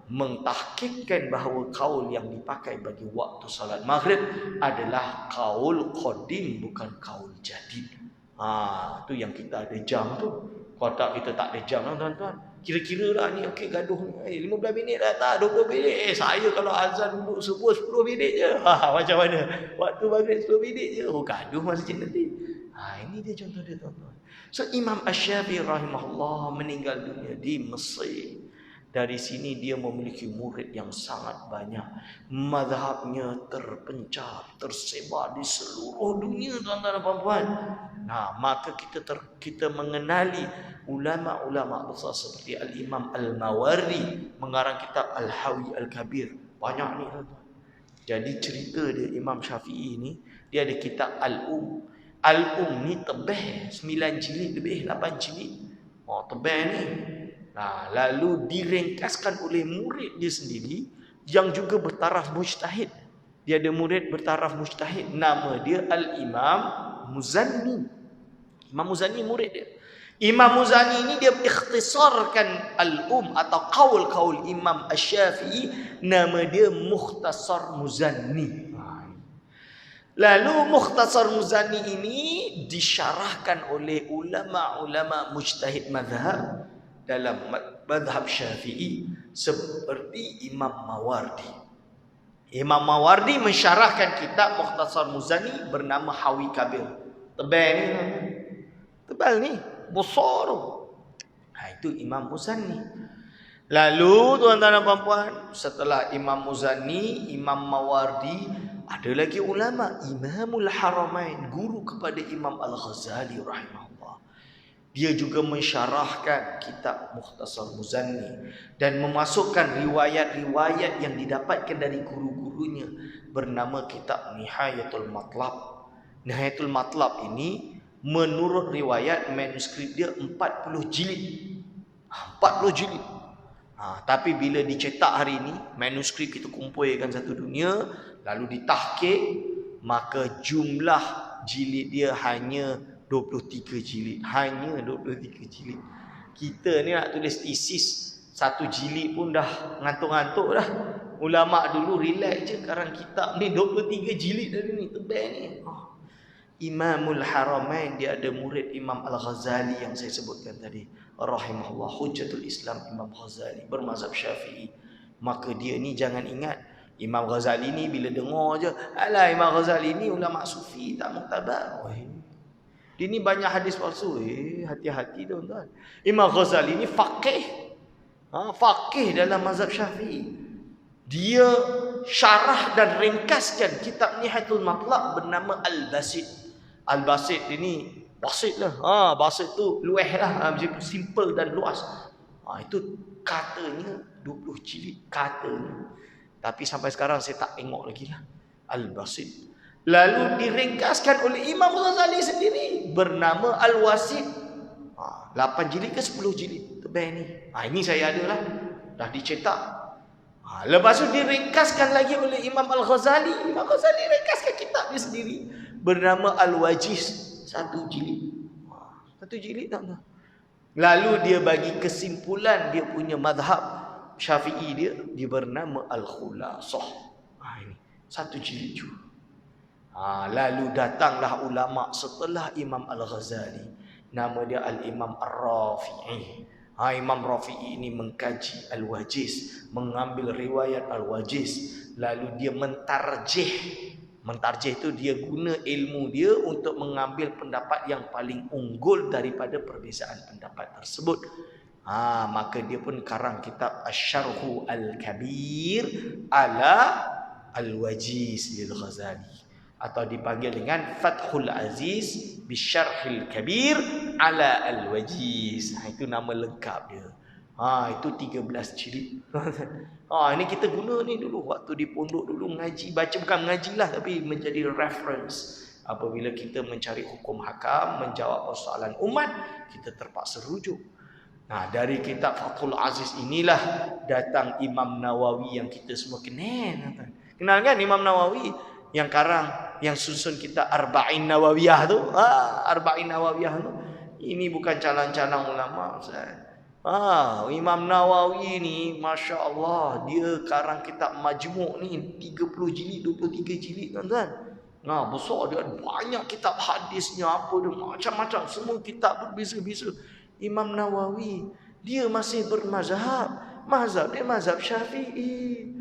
mentahkikkan bahawa kaul yang dipakai bagi waktu salat maghrib adalah kaul qadim, bukan kaul jadid. Tu yang kita ada jam tu. Kalau tak, kita tak ada jam lah tuan-tuan. Kira-kira lah ni, okey gaduh ni 15 minit dah tak, 20 minit. Saya kalau azan duduk subuh 10 minit je. Macam mana? Waktu maghrib 10 minit je. Gaduh masjid nanti. Ini dia contoh dia tuan-tuan. So Imam Asy-Syafi'i rahimahullah meninggal dunia di Mesir. Dari sini dia memiliki murid yang sangat banyak. Mazhabnya terpencar, tersebar di seluruh dunia tuan-tuan dan puan-puan. Maka kita mengenali ulama-ulama besar seperti Al-Imam Al-Mawardi mengarang kitab Al-Hawi Al-Kabir. Banyak ni tuan-tuan. Jadi cerita dia Imam Syafi'i ni, dia ada kitab Al-Um ni tebal 9 jilid lebih, 8 jilid. Tebal ni. Lalu diringkaskan oleh murid dia sendiri yang juga bertaraf mujtahid. Dia ada murid bertaraf mujtahid, nama dia Al-Imam Muzanni. Imam Muzanni murid dia. Imam Muzanni ini dia ikhtisarkan Al-Um atau kaul-kaul Imam Asy-Syafi'i, nama dia Mukhtasar Muzanni. Lalu Mukhtasar Muzanni ini disyarahkan oleh ulama-ulama mujtahid mazhab dalam mazhab Syafi'i seperti Imam Mawardi. Imam Mawardi mensyarahkan kitab Mukhtasar Muzanni bernama Hawi Kabir. Tebal ni. Tebal ni. Besar. Itu Imam Muzanni. Lalu tuan-tuan dan puan-puan, setelah Imam Muzanni, Imam Mawardi, ada lagi ulama, Imamul Haramain, guru kepada Imam Al-Ghazali rahimahullah. Dia juga mensyarahkan kitab Mukhtasar Muzanni dan memasukkan riwayat-riwayat yang didapatkan dari guru-gurunya bernama kitab Nihayatul Matlab. Nihayatul Matlab ini menurut riwayat manuskrip dia 40 jilid. 40 jilid. Tapi bila dicetak hari ini, manuskrip kita kumpulkan satu dunia, lalu ditahqiq, maka jumlah jilid dia hanya 23 jilid. Hanya 23 jilid. Kita ni nak tulis tesis, satu jilid pun dah ngantuk-ngantuk dah. Ulama dulu relax je, sekarang kitab ni 23 jilid dari ni, tebal ni. Imamul Haramain, dia ada murid Imam Al-Ghazali yang saya sebutkan tadi, rahimahullah, Hujjatul Islam Imam Ghazali, bermazhab Syafi'i. Maka dia ni jangan ingat Imam Ghazali ni bila dengar je, alah Imam Ghazali ni ulama sufi tak muktabar. Dia ni banyak hadis palsu. Hati-hati tuan-tuan. Imam Ghazali ni faqih. Faqih dalam mazhab Syafi'i. Dia syarah dan ringkaskan kitab Nihayatul Matlab bernama Al-Basit. Al-Basit ini basit lah. Basit tu luah lah. Macam simple dan luas. Itu katanya 20 jilid katanya. Tapi sampai sekarang saya tak tengok lagi lah. Al-Basit. Lalu diringkaskan oleh Imam Ghazali sendiri bernama Al-Wasit. 8 jilid ke 10 jilid. Tebal ni. Ini saya ada lah. Dah dicetak. Lepas tu diringkaskan lagi oleh Imam Al-Ghazali. Imam Ghazali ringkaskan kitab dia sendiri bernama Al-Wajiz. 1 jilid. 1 jilid tak tahu. Lalu dia bagi kesimpulan dia punya mazhab Syafi'i dia bernama Al-Khulasah. Ini 1 jilid juga. Lalu datanglah ulama setelah Imam Al-Ghazali. Nama dia Al-Imam Ar-Rafi'i. Imam Rafi'i ini mengkaji Al-Wajiz, mengambil riwayat Al-Wajiz, lalu dia mentarjih. Mentarjih itu dia guna ilmu dia untuk mengambil pendapat yang paling unggul daripada perbezaan pendapat tersebut. Maka dia pun karang kitab Asy-Syarhu Al-Kabir ala Al-Wajiz lil Ghazali, atau dipanggil dengan Fathul Aziz Bisyarhil Kabir ala Al-Wajiz. Itu nama lengkap dia. Itu 13 jilid. Ini kita guna ni dulu waktu di pondok dulu ngaji, baca bukan mengajilah tapi menjadi reference. Apabila kita mencari hukum hakam, menjawab persoalan umat, kita terpaksa rujuk. Dari kitab Fathul Aziz inilah datang Imam Nawawi yang kita semua kenal. Kenal kan Imam Nawawi yang karang, yang susun kita Arba'in Nawawiyah tu? Arba'in Nawawiyah tu. Ini bukan calang-calang ulama, Ustaz. Imam Nawawi ni Masya Allah, dia karang kitab Majmu' ni 30 jilid, 23 jilid tuan-tuan. Besar dia, banyak kitab hadisnya, apa dia, macam-macam, semua kitab berbeza-beza. Imam Nawawi, dia masih bermazhab. Mazhab dia mazhab Syafi'i.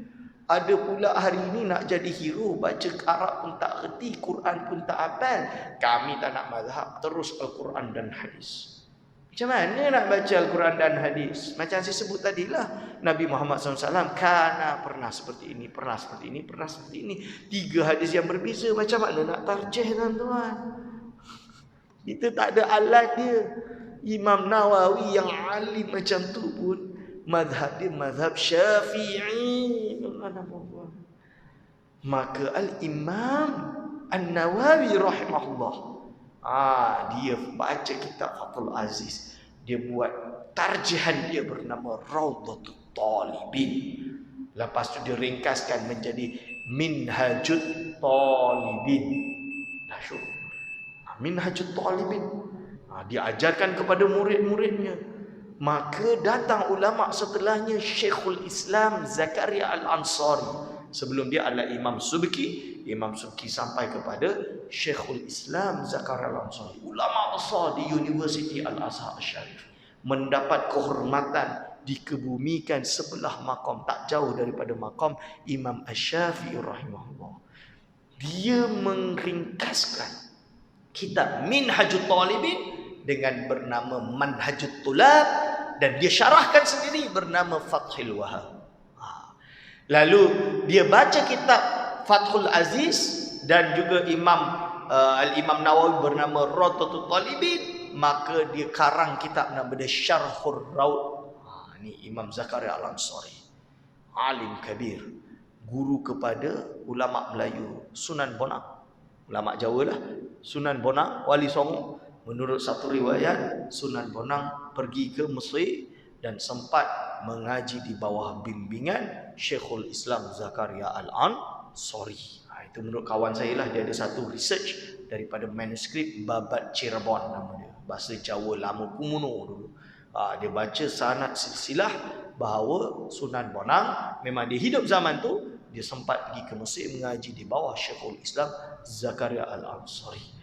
Ada pula hari ini nak jadi hero, baca Arab pun tak reti, Quran pun tak hafal. Kami tak nak mazhab, terus Al-Quran dan hadis. Macam mana nak baca Al-Quran dan hadis? Macam saya sebut tadilah, Nabi Muhammad SAW pernah seperti ini, pernah seperti ini, pernah seperti ini. 3 hadis yang berbeza, macam mana nak tarjih tuan-tuan? Kita tak ada alat dia. Imam Nawawi yang alim macam tu pun mazhab dia mazhab Syafi'i. Maka Al-Imam An-Nawawi rahimahullah, dia baca kitab Fathul Aziz, dia buat tarjihan dia bernama Raudhatul Talibin. Lepas tu dia ringkaskan menjadi Minhajut Talibin. Syuk. Minhajut Talibin. Dia ajarkan kepada murid-muridnya. Maka datang ulama setelahnya, Syekhul Islam Zakaria Al-Ansari. Sebelum dia adalah Imam Subki. Imam Subki sampai kepada Syekhul Islam Zakaria Al-Ansari, ulama besar di Universiti Al-Azhar Syarif, mendapat kehormatan dikebumikan sebelah makam, tak jauh daripada makam Imam Asy-Syafi'i rahimahullah. Dia meringkaskan kitab Minhajut Talibin dengan bernama Manhajut Tulab, dan dia syarahkan sendiri bernama Fathul Wahhab. Lalu dia baca kitab Fathul Aziz dan juga Al-Imam Nawawi bernama Raudhatul Talibin, maka dia karang kitab nama dia Syarhur Raud. Ini Imam Zakaria Al-Ansari, alim kabir, guru kepada ulama Melayu Sunan Bonang, ulama Jawa lah, Sunan Bonang Wali Songo. Menurut satu riwayat, Sunan Bonang pergi ke Mesir dan sempat mengaji di bawah bimbingan Syekhul Islam Zakaria Al-Ansari. Itu menurut kawan saya lah, dia ada satu research daripada manuskrip Babat Cirebon nama dia, bahasa Jawa lama kuno dulu. Dia baca sanad silsilah bahawa Sunan Bonang memang dia hidup zaman tu, dia sempat pergi ke Mesir mengaji di bawah Syekhul Islam Zakaria Al-Ansari.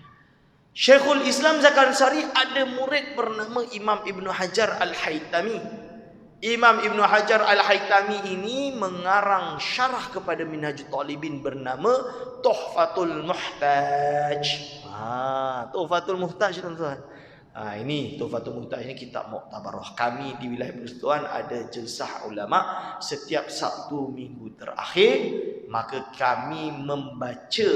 Syekhul Islam Zakaria Al-Ansari ada murid bernama Imam Ibn Hajar Al-Haytami. Imam Ibn Hajar Al-Haytami ini mengarang syarah kepada Minhajut Talibin bernama Tuhfatul Muhtaj. Tuhfatul Muhtaj tuan-tuan. Ini Tuhfatul Muhtaj, ini kitab muktabarah. Kami di wilayah Persekutuan ada jelsah ulama setiap Sabtu minggu terakhir, maka kami membaca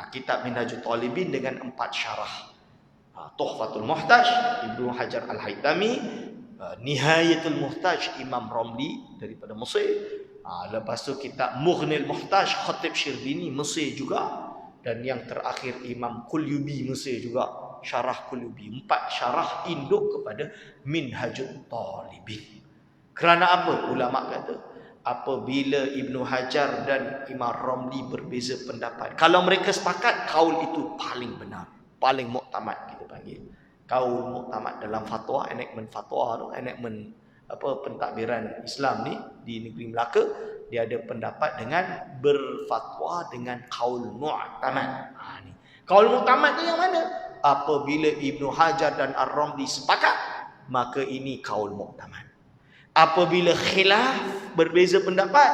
kitab Minhajut Talibin dengan 4 syarah. Tuhfatul Muhtaj Ibn Hajar Al-Haytami, Nihayatul Muhtaj Imam Romli daripada Mesir. Lepas tu kitab Mughnil Muhtaj Khatib Syirbini Mesir juga, dan yang terakhir Imam Qulyubi Mesir juga, syarah Qulyubi. 4 syarah induk kepada Minhajut Talibin. Kerana apa? Ulama kata apabila Ibnu Hajar dan Imam Romli berbeza pendapat, kalau mereka sepakat, kaul itu paling benar, paling muktamad kita panggil. Kaul muktamad dalam fatwa, enactment fatwa tu, enactment pentadbiran Islam ni di negeri Melaka, dia ada pendapat dengan berfatwa dengan kaul muktamad. Ni kaul muktamad tu yang mana? Apabila Ibnu Hajar dan Ar-Ramli sepakat, maka ini kaul muktamad. Apabila khilaf, berbeza pendapat,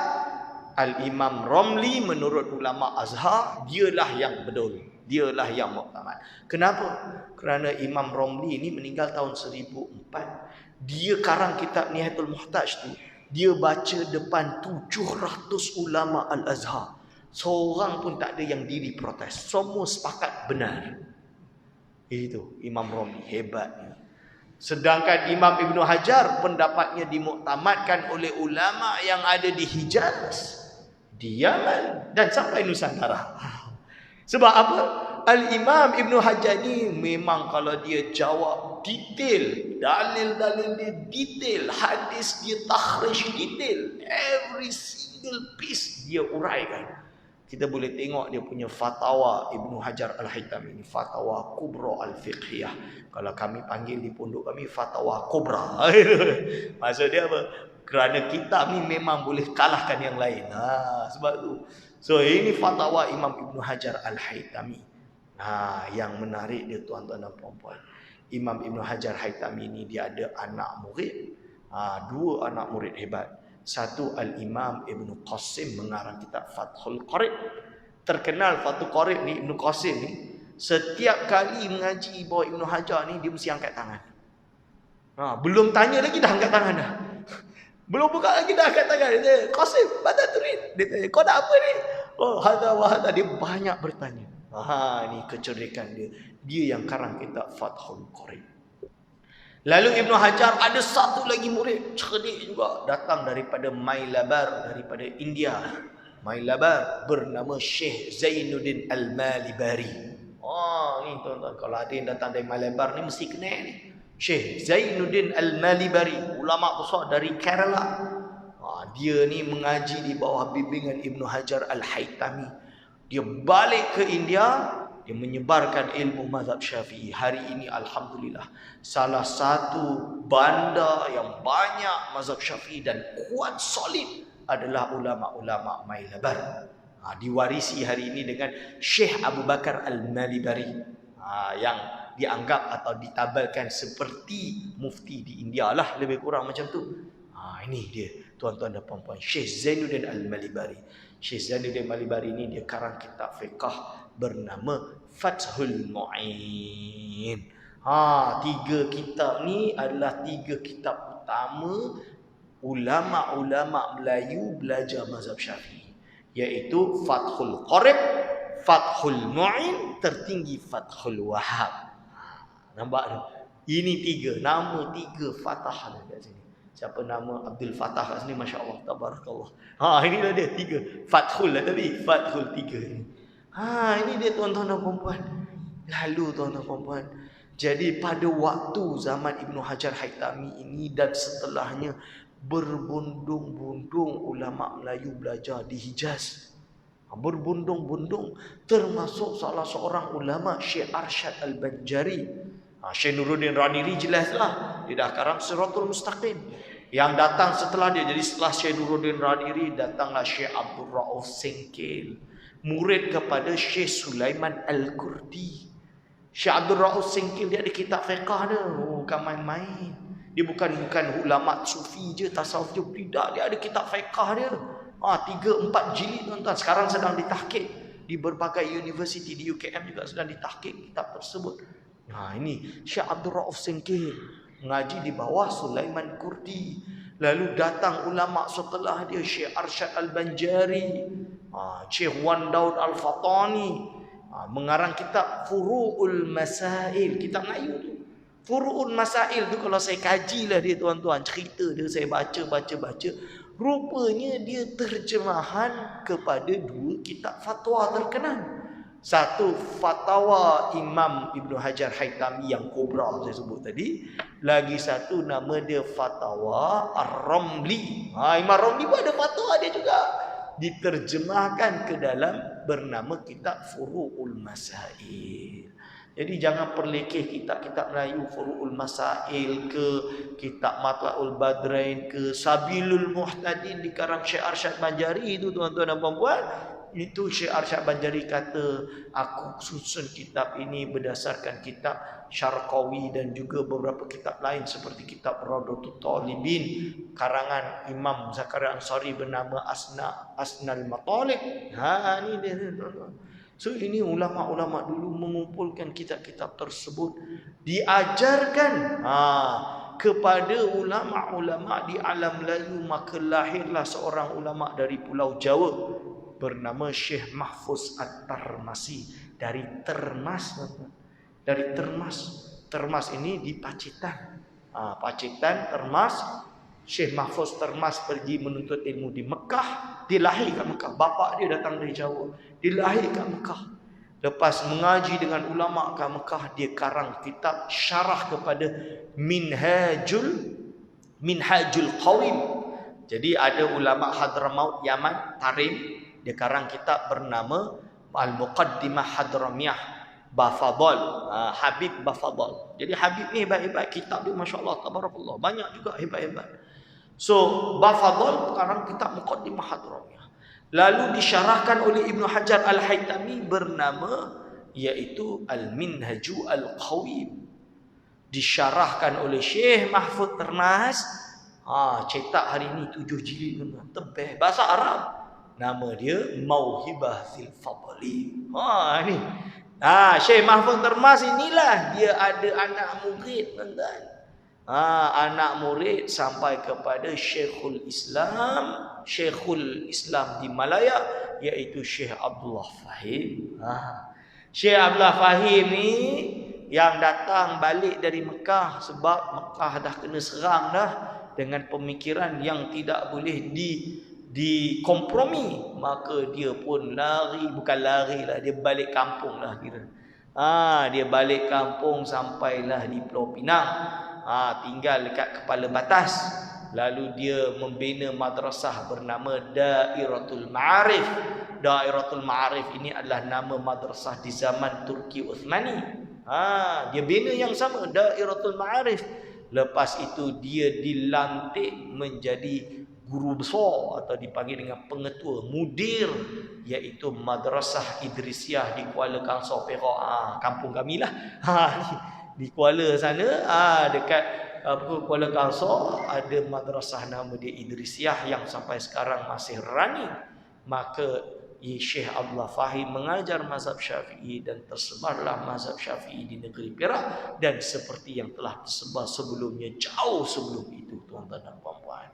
Al-Imam Romli menurut ulama Azhar, dialah yang betul, dialah yang muktamad. Kenapa? Kerana Imam Romli ini meninggal tahun 1004. Dia karang kitab Nihayatul Muhtaj tu, dia baca depan 700 ulama Al-Azhar. Seorang pun tak ada yang diri protes. Semua sepakat benar. Itu Imam Romli hebat. Sedangkan Imam Ibn Hajar pendapatnya dimuktamadkan oleh ulama yang ada di Hijaz, di Yaman dan sampai Nusantara. Sebab apa? Al-Imam Ibn Hajar ni memang kalau dia jawab detail, dalil-dalil dia detail, hadis dia takhrij detail, every single piece dia uraikan. Kita boleh tengok dia punya fatwa Ibn Hajar Al-Haytami ini, fatwa kubra al-fiqhiyah. Kalau kami panggil di pondok kami fatwa kubra. Maksud dia apa? Kerana kitab ni memang boleh kalahkan yang lain. Sebab tu. So ini fatwa Imam Ibn Hajar Al-Haytami. Yang menarik dia tuan-tuan dan puan-puan. Imam Ibn Hajar Al-Haytami ini dia ada anak murid. Dua anak murid hebat. Satu Al-Imam Ibn Qasim mengarang kitab Fathul Qarib. Terkenal Fathul Qarib ni, Ibn Qasim ni setiap kali mengaji bawah Ibn Hajar ni dia mesti angkat tangan. Belum tanya lagi dah angkat tangan dah. Belum buka lagi dah angkat tangan. Dia Qasim, baca tulis. Dia tanya, kau nak apa ni? Oh, hadza wa hadza. Dia banyak bertanya. Ni kecerdikan dia. Dia yang karang kitab Fathul Qarib. Lalu Ibn Hajar ada satu lagi murid cerdik juga, datang daripada Mailabar, daripada India. Mailabar bernama Syekh Zainuddin Al-Malibari. Ni tuan-tuan, kalau ada yang datang dari Mailabar ni mesti kenal ni. Syekh Zainuddin Al-Malibari, ulama besar dari Kerala. Dia ni mengaji di bawah bimbingan Ibn Hajar Al-Haytami. Dia balik ke India, dia menyebarkan ilmu mazhab Syafi'i. Hari ini alhamdulillah salah satu bandar yang banyak mazhab Syafi'i dan kuat solid adalah ulama-ulama Mailabar. Diwarisi hari ini dengan Syekh Abu Bakar Al-Malibari, yang dianggap atau ditabalkan seperti mufti di India lah, lebih kurang macam tu. Ini dia tuan-tuan dan puan-puan, Syekh Zainuddin Al-Malibari. Syekh Zainuddin Al-Malibari ini dia karang kitab fiqh bernama Fathul Mu'in. Tiga kitab ni adalah tiga kitab utama ulama-ulama Melayu belajar mazhab Syafi'i, iaitu Fathul Qarib, Fathul Mu'in, tertinggi Fathul Wahhab. Nampak tu? Ini tiga, nama tiga Fatah ada kat sini. Siapa nama Abdul Fatah kat sini, masya-Allah, tabarakallah. Inilah dia tiga. Fathul lah tapi Fathul tiga ni. Ini dia tuan-tuan dan puan-puan. Lalu tuan-tuan dan puan-puan, jadi pada waktu zaman Ibn Hajar Haytami ini dan setelahnya, berbondong-bondong ulama Melayu belajar di Hijaz. Berbondong-bondong, termasuk salah seorang ulama Syekh Arsyad Al-Banjari. Syekh Nuruddin Raniri jelaslah, dia dah karang Siratul Mustaqim. Yang datang setelah dia, jadi setelah Syekh Nuruddin Raniri, datanglah Syekh Abdul Rauf Sengkil, murid kepada Syekh Sulaiman Al-Kurdi. Syekh Abdul Rauf Sengkil dia ada kitab fiqah dia. Bukan main-main. Dia bukan ulama sufi je, tasawuf je, tidak. Dia ada kitab fiqah dia. 3-4 jilid tuan-tuan. Sekarang sedang ditahqiq di berbagai universiti di UKM juga sedang ditahqiq kitab tersebut. Ini Syekh Abdul Rauf Sengkil mengaji di bawah Sulaiman Kurdi. Lalu datang ulama setelah dia, Syekh Arsyad Al-Banjari, Syekh Wan Daud Al-Fatani, mengarang kitab Furu'ul Masail, kitab Melayu tu. Furu'ul Masail tu kalau saya kajilah dia tuan-tuan, cerita dia saya baca. Rupanya dia terjemahan kepada dua kitab fatwa terkenal. Satu fatwa Imam Ibn Hajar Haytami yang kubra saya sebut tadi. Lagi satu nama dia fatwa Ar-Ramli. Imam Ramli pun ada fatwa dia juga, diterjemahkan ke dalam bernama kitab Furu'ul Masail. Jadi jangan perlekeh kitab-kitab Melayu, Furu'ul Masail ke, kitab Matla'ul Badrain ke, Sabilul Muhtadin dikarang Syekh Arsyad Banjari itu tuan-tuan dan puan-puan. Itu Syekh Arsyad Banjari kata, aku susun kitab ini berdasarkan kitab Syarqawi dan juga beberapa kitab lain seperti kitab Raudatul Talibin karangan Imam Zakaria Ansari bernama Asnal Matalib. Ini dia tuan-tuan. So ini ulama-ulama dulu mengumpulkan kitab-kitab tersebut, diajarkan kepada ulama-ulama di alam Melayu. Maka lahirlah seorang ulama dari Pulau Jawa bernama Syekh Mahfuz At-Tarmasi dari Termas. Dari Termas. Termas ini di Pacitan. Pacitan, Termas. Syekh Mahfuz Termas pergi menuntut ilmu di Mekah. Dia lahir kat Mekah. Bapa dia datang dari Jawa. Dia lahir kat Mekah. Lepas mengaji dengan ulama kat Mekah, dia karang kitab syarah kepada Minhajul Qawim. Jadi ada ulama Hadramaut Yaman, Tarim, dia karang kitab bernama Al-Muqaddimah Hadramiyah Bafadal, Habib Bafadal. Jadi Habib ni hebat-hebat, kitab dia masya-Allah tabarakallah, banyak juga hebat-hebat. So Bafadal karang kitab Muqaddimah Hadramiyah. Lalu disyarahkan oleh Ibnu Hajar Al-Haytami bernama iaitu Al-Minhaju Al-Qawim. Disyarahkan oleh Syekh Mahfuz Termas. Cetak hari ini 7 jilid, tebal bahasa Arab. Nama dia Mauhibah fil Fadli. Ni. Syekh Mahfuz Termas inilah dia ada anak murid, tuan-tuan. Anak murid sampai kepada Syekhul Islam di Malaya, iaitu Syekh Abdullah Fahim. Syekh Abdullah Fahim ni yang datang balik dari Mekah sebab Mekah dah kena serang dah dengan pemikiran yang tidak boleh dikompromi, maka dia pun bukan lari lah, dia balik kampung lah kira. Dia balik kampung sampailah di Pulau Pinang. Tinggal dekat kepala batas. Lalu dia membina madrasah bernama Dairatul Ma'arif. Dairatul Ma'arif ini adalah nama madrasah di zaman Turki Uthmani. Dia bina yang sama, Dairatul Ma'arif. Lepas itu dia dilantik menjadi guru besar atau dipanggil dengan pengetua, mudir, iaitu Madrasah Idrisiyah di Kuala Kangsar Perak. Kampung kami lah. Di Kuala sana, dekat Kuala Kangsar ada madrasah nama dia Idrisiyah yang sampai sekarang masih running. Maka Syekh Abdullah Fahim mengajar mazhab Syafi'i dan tersebarlah mazhab Syafi'i di negeri Perak, dan seperti yang telah tersebar sebelumnya, jauh sebelum itu, tuan-tuan dan puan-puan.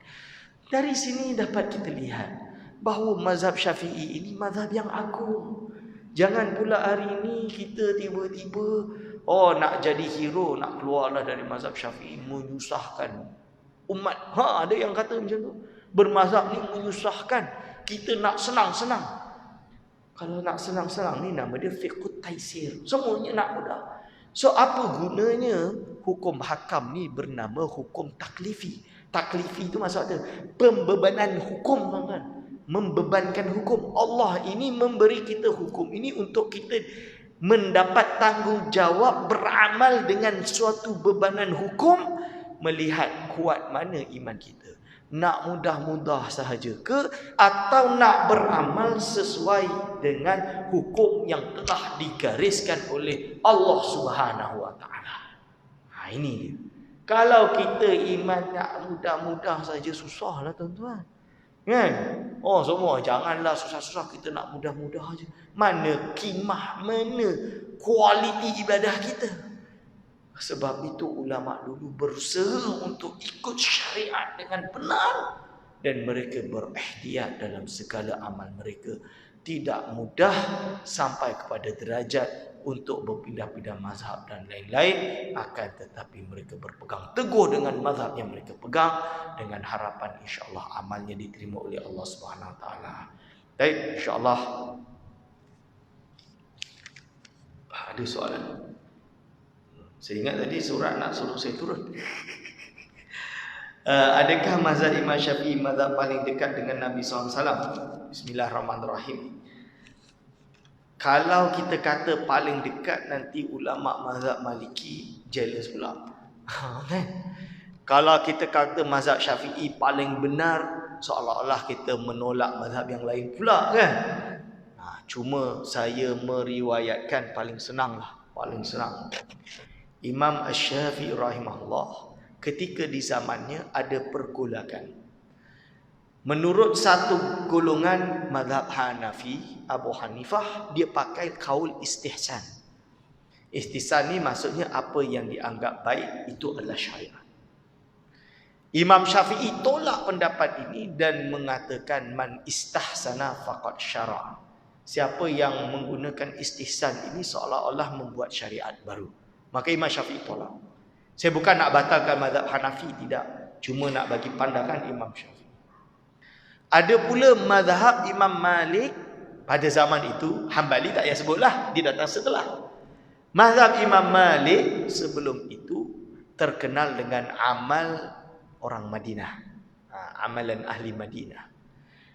Dari sini dapat kita lihat bahawa mazhab Syafi'i ini mazhab yang agung. Jangan pula hari ini kita tiba-tiba nak jadi hero, nak keluarlah dari mazhab Syafi'i, menyusahkan umat. Ada yang kata macam tu. Bermazhab ni menyusahkan. Kita nak senang-senang. Kalau nak senang-senang ni nama dia fiqhut taisir. Semuanya nak mudah. So apa gunanya hukum hakam ni bernama hukum taklifi? Taklifi itu maksudnya pembebanan hukum, tuan-tuan. Membebankan hukum. Allah ini memberi kita hukum ini untuk kita mendapat tanggungjawab beramal dengan suatu bebanan hukum, melihat kuat mana iman kita. Nak mudah-mudah sahaja ke, atau nak beramal sesuai dengan hukum yang telah digariskan oleh Allah Subhanahu wa taala. Ini dia. Kalau kita iman nak mudah-mudah saja, susahlah, tuan-tuan. Kan? Semua janganlah susah-susah, kita nak mudah-mudah saja. Mana kimah, mana kualiti ibadah kita? Sebab itu ulama dulu berusaha untuk ikut syariat dengan benar, dan mereka berihtiyat dalam segala amal mereka. Tidak mudah sampai kepada derajat untuk berpindah-pindah mazhab dan lain-lain, akan tetapi mereka berpegang teguh dengan mazhab yang mereka pegang, dengan harapan insya-Allah amalnya diterima oleh Allah Subhanahu Wa Taala. Baik, insya-Allah. Ada soalan? Saya ingat tadi surat nak suruh saya turun. Adakah mazhab Imam Syafi'i mazhab paling dekat dengan Nabi SAW? Bismillahirrahmanirrahim. Kalau kita kata paling dekat, nanti ulama mazhab Maliki jealous pula. Kalau kita kata mazhab Syafi'i paling benar, seolah-olah kita menolak mazhab yang lain pula, kan? Cuma saya meriwayatkan paling senang lah, paling senang. Imam Asy-Syafi'i rahimahullah, ketika di zamannya ada pergolakan. Menurut satu golongan mazhab Hanafi, Abu Hanifah, dia pakai kaul istihsan. Istihsan ni maksudnya apa yang dianggap baik itu adalah syariat. Imam Syafi'i tolak pendapat ini dan mengatakan man istahsana faqad syara'. Siapa yang menggunakan istihsan ini seolah-olah membuat syariat baru. Maka Imam Syafi'i tolak. Saya bukan nak batalkan mazhab Hanafi, tidak. Cuma nak bagi pandangan Imam Syafi'i. Ada pula mazhab Imam Malik pada zaman itu. Hambali tak payah sebutlah, dia datang setelah. Mazhab Imam Malik sebelum itu terkenal dengan amal orang Madinah. Amalan ahli Madinah.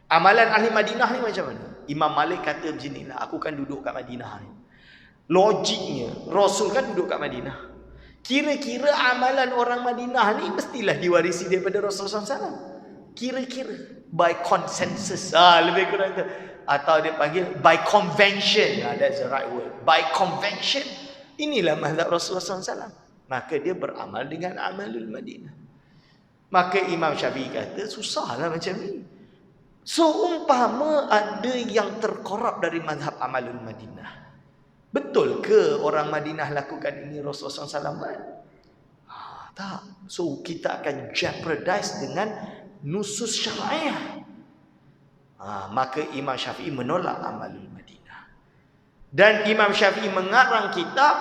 Amalan ahli Madinah ni macam mana? Imam Malik kata macam inilah, aku kan duduk kat Madinah ni. Logiknya, Rasul kan duduk kat Madinah. Kira-kira amalan orang Madinah ni mestilah diwarisi daripada Rasulullah SAW. Kira-kira. By consensus. Lebih kurang tu. Atau dia panggil by convention. That's the right word. By convention. Inilah mazhab Rasulullah SAW. Maka dia beramal dengan amalul Madinah. Maka Imam Syafi'i kata, susahlah macam ni. So, umpama ada yang terkorap dari mazhab amalul Madinah. Betul ke orang Madinah lakukan ini Rasulullah SAW? Tak. So, kita akan jeopardize dengan nusus syariah. Maka Imam Syafi'i menolak amalul Madinah. Dan Imam Syafi'i mengarang kitab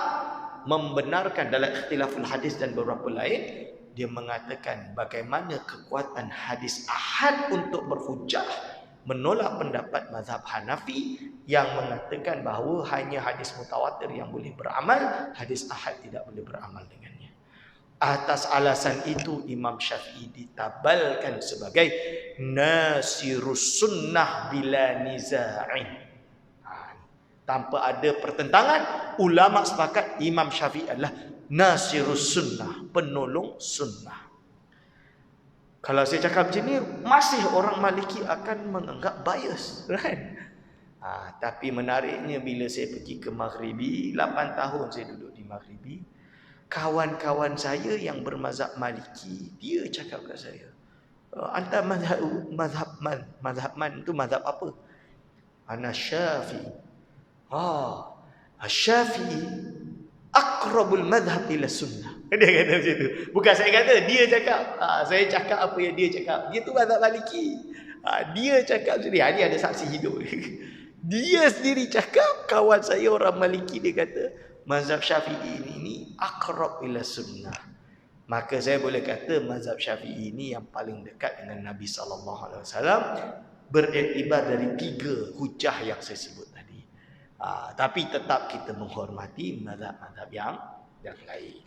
membenarkan dalam ikhtilaful hadis dan beberapa lain. Dia mengatakan bagaimana kekuatan hadis ahad untuk berhujah, menolak pendapat mazhab Hanafi yang mengatakan bahawa hanya hadis mutawatir yang boleh beramal, hadis ahad tidak boleh beramal dengannya. Atas alasan itu Imam Syafi'i ditabalkan sebagai nasirus sunnah bila niza'in. Tanpa ada pertentangan, ulama sepakat Imam Syafi'i adalah nasirus sunnah, penolong sunnah. Kalau saya cakap macam ni, masih orang Maliki akan menganggap bias, right? Tapi menariknya bila saya pergi ke Maghribi, 8 tahun saya duduk di Maghribi, kawan-kawan saya yang bermazhab Maliki, dia cakap kat saya, anta mazhab man itu mazhab apa? Ana Syafi'i. Syafi'i aqrabul madhab ila sunnah. Dia kata macam tu. Bukan saya kata, dia cakap. Saya cakap apa yang dia cakap. Dia tu mazhab Maliki. Dia cakap sendiri. Dia ada saksi hidup. Dia sendiri cakap, kawan saya orang Maliki, dia kata mazhab Syafi'i ini aqrab ila sunnah. Maka saya boleh kata mazhab Syafi'i ini yang paling dekat dengan Nabi SAW, beriktibar dari 3 hujah yang saya sebut tadi. Tapi tetap kita menghormati mazhab-mazhab yang lain.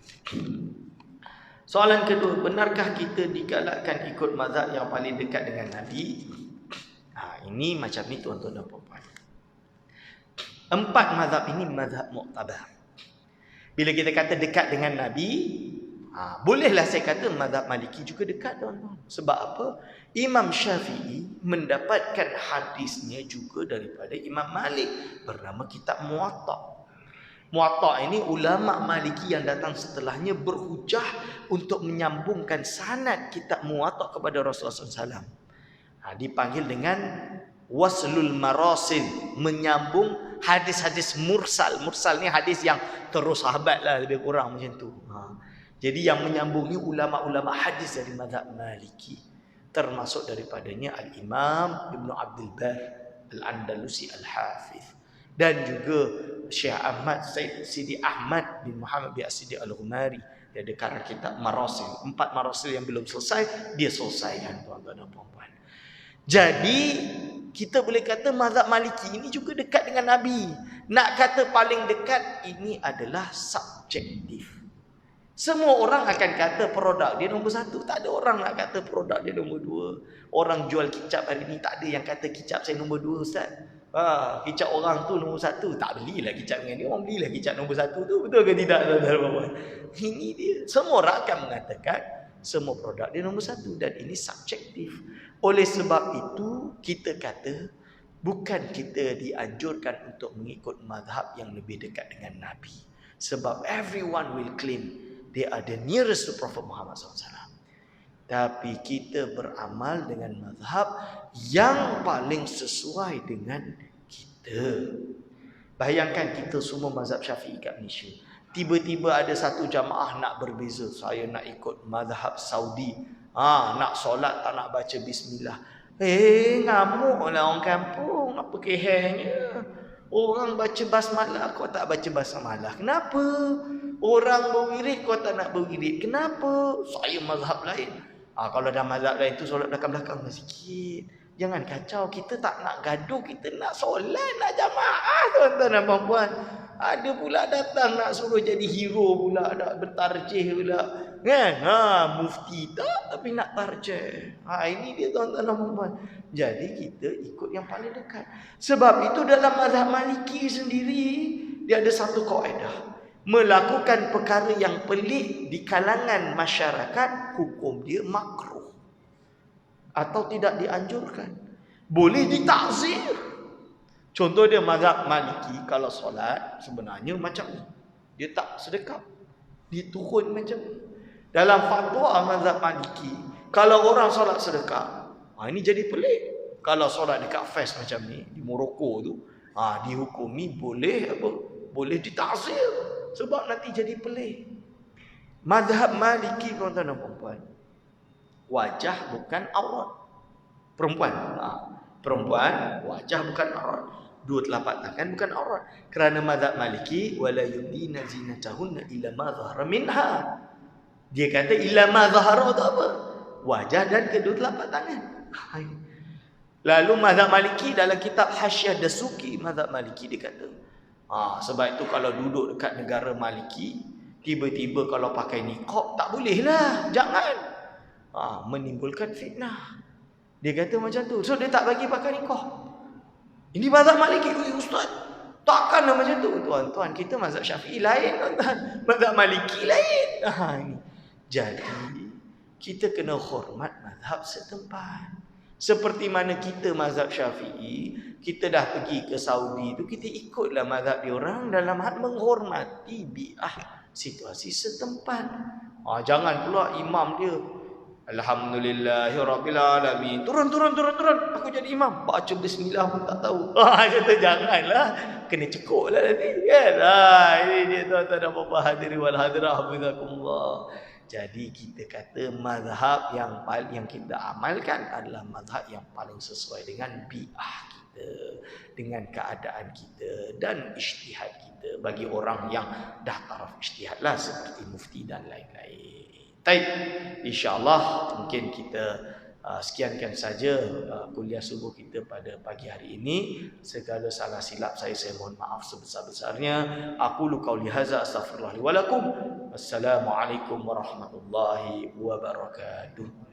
Soalan kedua, benarkah kita digalakkan ikut mazhab yang paling dekat dengan Nabi? Ini macam ni tuan-tuan dan puan-puan. 4 mazhab ini mazhab mu'tabar. Bila kita kata dekat dengan Nabi, bolehlah saya kata mazhab Maliki juga dekat, tuan-tuan. Sebab apa? Imam Syafi'i mendapatkan hadisnya juga daripada Imam Malik bernama kitab Muwatta'. Muwatta' ini ulama Maliki yang datang setelahnya berhujah untuk menyambungkan sanad kitab Muwatta' kepada Rasulullah SAW. Dipanggil dengan waslul marasil, menyambung hadis-hadis mursal. Mursal ni hadis yang terus sahabat lah, lebih kurang macam tu. Jadi yang menyambungi ulama-ulama hadis dari mazhab Maliki, termasuk daripadanya Al-Imam Ibn Abdul Bar Al-Andalusi Al-Hafiz, dan juga Syekh Ahmad Said Sidi Ahmad bin Muhammad bin As-Siddiq Al-Ghumari. Dia ada karang kitab Marasil. 4 marasil yang belum selesai, dia selesaikan, tuan-tuan dan puan-puan. Jadi kita boleh kata mazhab Maliki ini juga dekat dengan Nabi. Nak kata paling dekat, ini adalah subjektif. Semua orang akan kata produk dia nombor 1. Tak ada orang nak kata produk dia nombor 2. Orang jual kicap hari ni tak ada yang kata kicap saya nombor 2, Ustaz. Kicap orang tu nombor 1. Tak belilah kicap dengan dia. Orang belilah kicap nombor 1 tu. Betul ke tidak? Ini dia. Semua orang akan mengatakan semua produk dia nombor 1. Dan ini subjektif. Oleh sebab itu kita kata bukan kita dianjurkan untuk mengikut mazhab yang lebih dekat dengan Nabi. Sebab everyone will claim they are the nearest to Prophet Muhammad SAW. Tapi kita beramal dengan mazhab yang paling sesuai dengan kita. Bayangkan kita semua mazhab Syafi'i kat Malaysia. Tiba-tiba ada satu jamaah nak berbeza. Saya nak ikut mazhab Saudi. Nak solat tak nak baca bismillah. Ngamuklah orang kampung. Apa kehenya? Orang baca basmalah, kau tak baca basmalah. Kenapa? Orang berwirid, kau tak nak berwirid. Kenapa? Saya mazhab lain. Kalau dah mazhab lain tu solat belakang-belakang sikit. Jangan kacau. Kita tak nak gaduh. Kita nak solat, nak jamaah, tuan-tuan dan puan-puan. Ada pula datang nak suruh jadi hero pula, nak bertarjih pula. Kan? Mufti tak, tapi nak tarjih. Ini dia tuan-tuan dan puan-puan. Jadi kita ikut yang paling dekat. Sebab itu dalam mazhab Maliki sendiri, dia ada satu kaedah. Melakukan perkara yang pelik di kalangan masyarakat, hukum dia makruh atau tidak dianjurkan. Boleh ditakzir. Contoh dia mazhab Maliki, kalau solat sebenarnya macam ni. Dia tak sedekap. Dia turun macam ni. Dalam fatwa mazhab Maliki, kalau orang solat sedekap, ini jadi pelik. Kalau solat dekat Fes macam ni, di Morocco tu, dihukumi boleh apa? Boleh ditakzir. Sebab nanti jadi pelik. Mazhab Maliki, tuan-tuan dan puan-puan, wajah bukan aurat. Perempuan, wajah bukan aurat. Dua telapak tangan bukan aurat. Kerana mazhab Maliki, wala yubdina zinatahunna illa ma dhahara minha. Dia kata illa ma dhahara tu apa? Wajah dan kedua telapak tangan. Lalu mazhab Maliki dalam kitab Hasyiah Dasuki, mazhab Maliki dia kata, sebab itu kalau duduk dekat negara Maliki, tiba-tiba kalau pakai niqab, tak boleh lah. Jangan. Menimbulkan fitnah. Dia kata macam tu. So dia tak bagi pakai niqab. Ini mazhab Maliki. Ustaz, takkan lah macam tu. Tuan-tuan, kita mazhab Syafi'i lain, tuan-tuan. Mazhab Maliki lain. Jadi kita kena hormat mazhab setempat. Seperti mana kita mazhab Syafi'i, kita dah pergi ke Saudi tu, kita ikutlah mazhab diorang dalam hal menghormati bi'ah situasi setempat. Jangan pula imam dia, Alhamdulillahirabbil alamin, turun. Aku jadi imam, baca bismillah pun tak tahu. Kata janganlah, kena cekuk lah nanti kan. Ini dia tuan-tuan dan puan-puan hadirin wal hadirah hafizakumullah. Jadi kita kata mazhab yang kita amalkan adalah mazhab yang paling sesuai dengan bi'ah kita, dengan keadaan kita dan ijtihad kita. Bagi orang yang dah taraf ijtihad lah, seperti mufti dan lain-lain. Baik, insya-Allah mungkin kita sekiankan saja kuliah subuh kita pada pagi hari ini. Segala salah silap saya mohon maaf sebesar-besarnya. Aqulu qauli hadza astaghfirullah li wa lakum. Wassalamualaikum warahmatullahi wabarakatuh.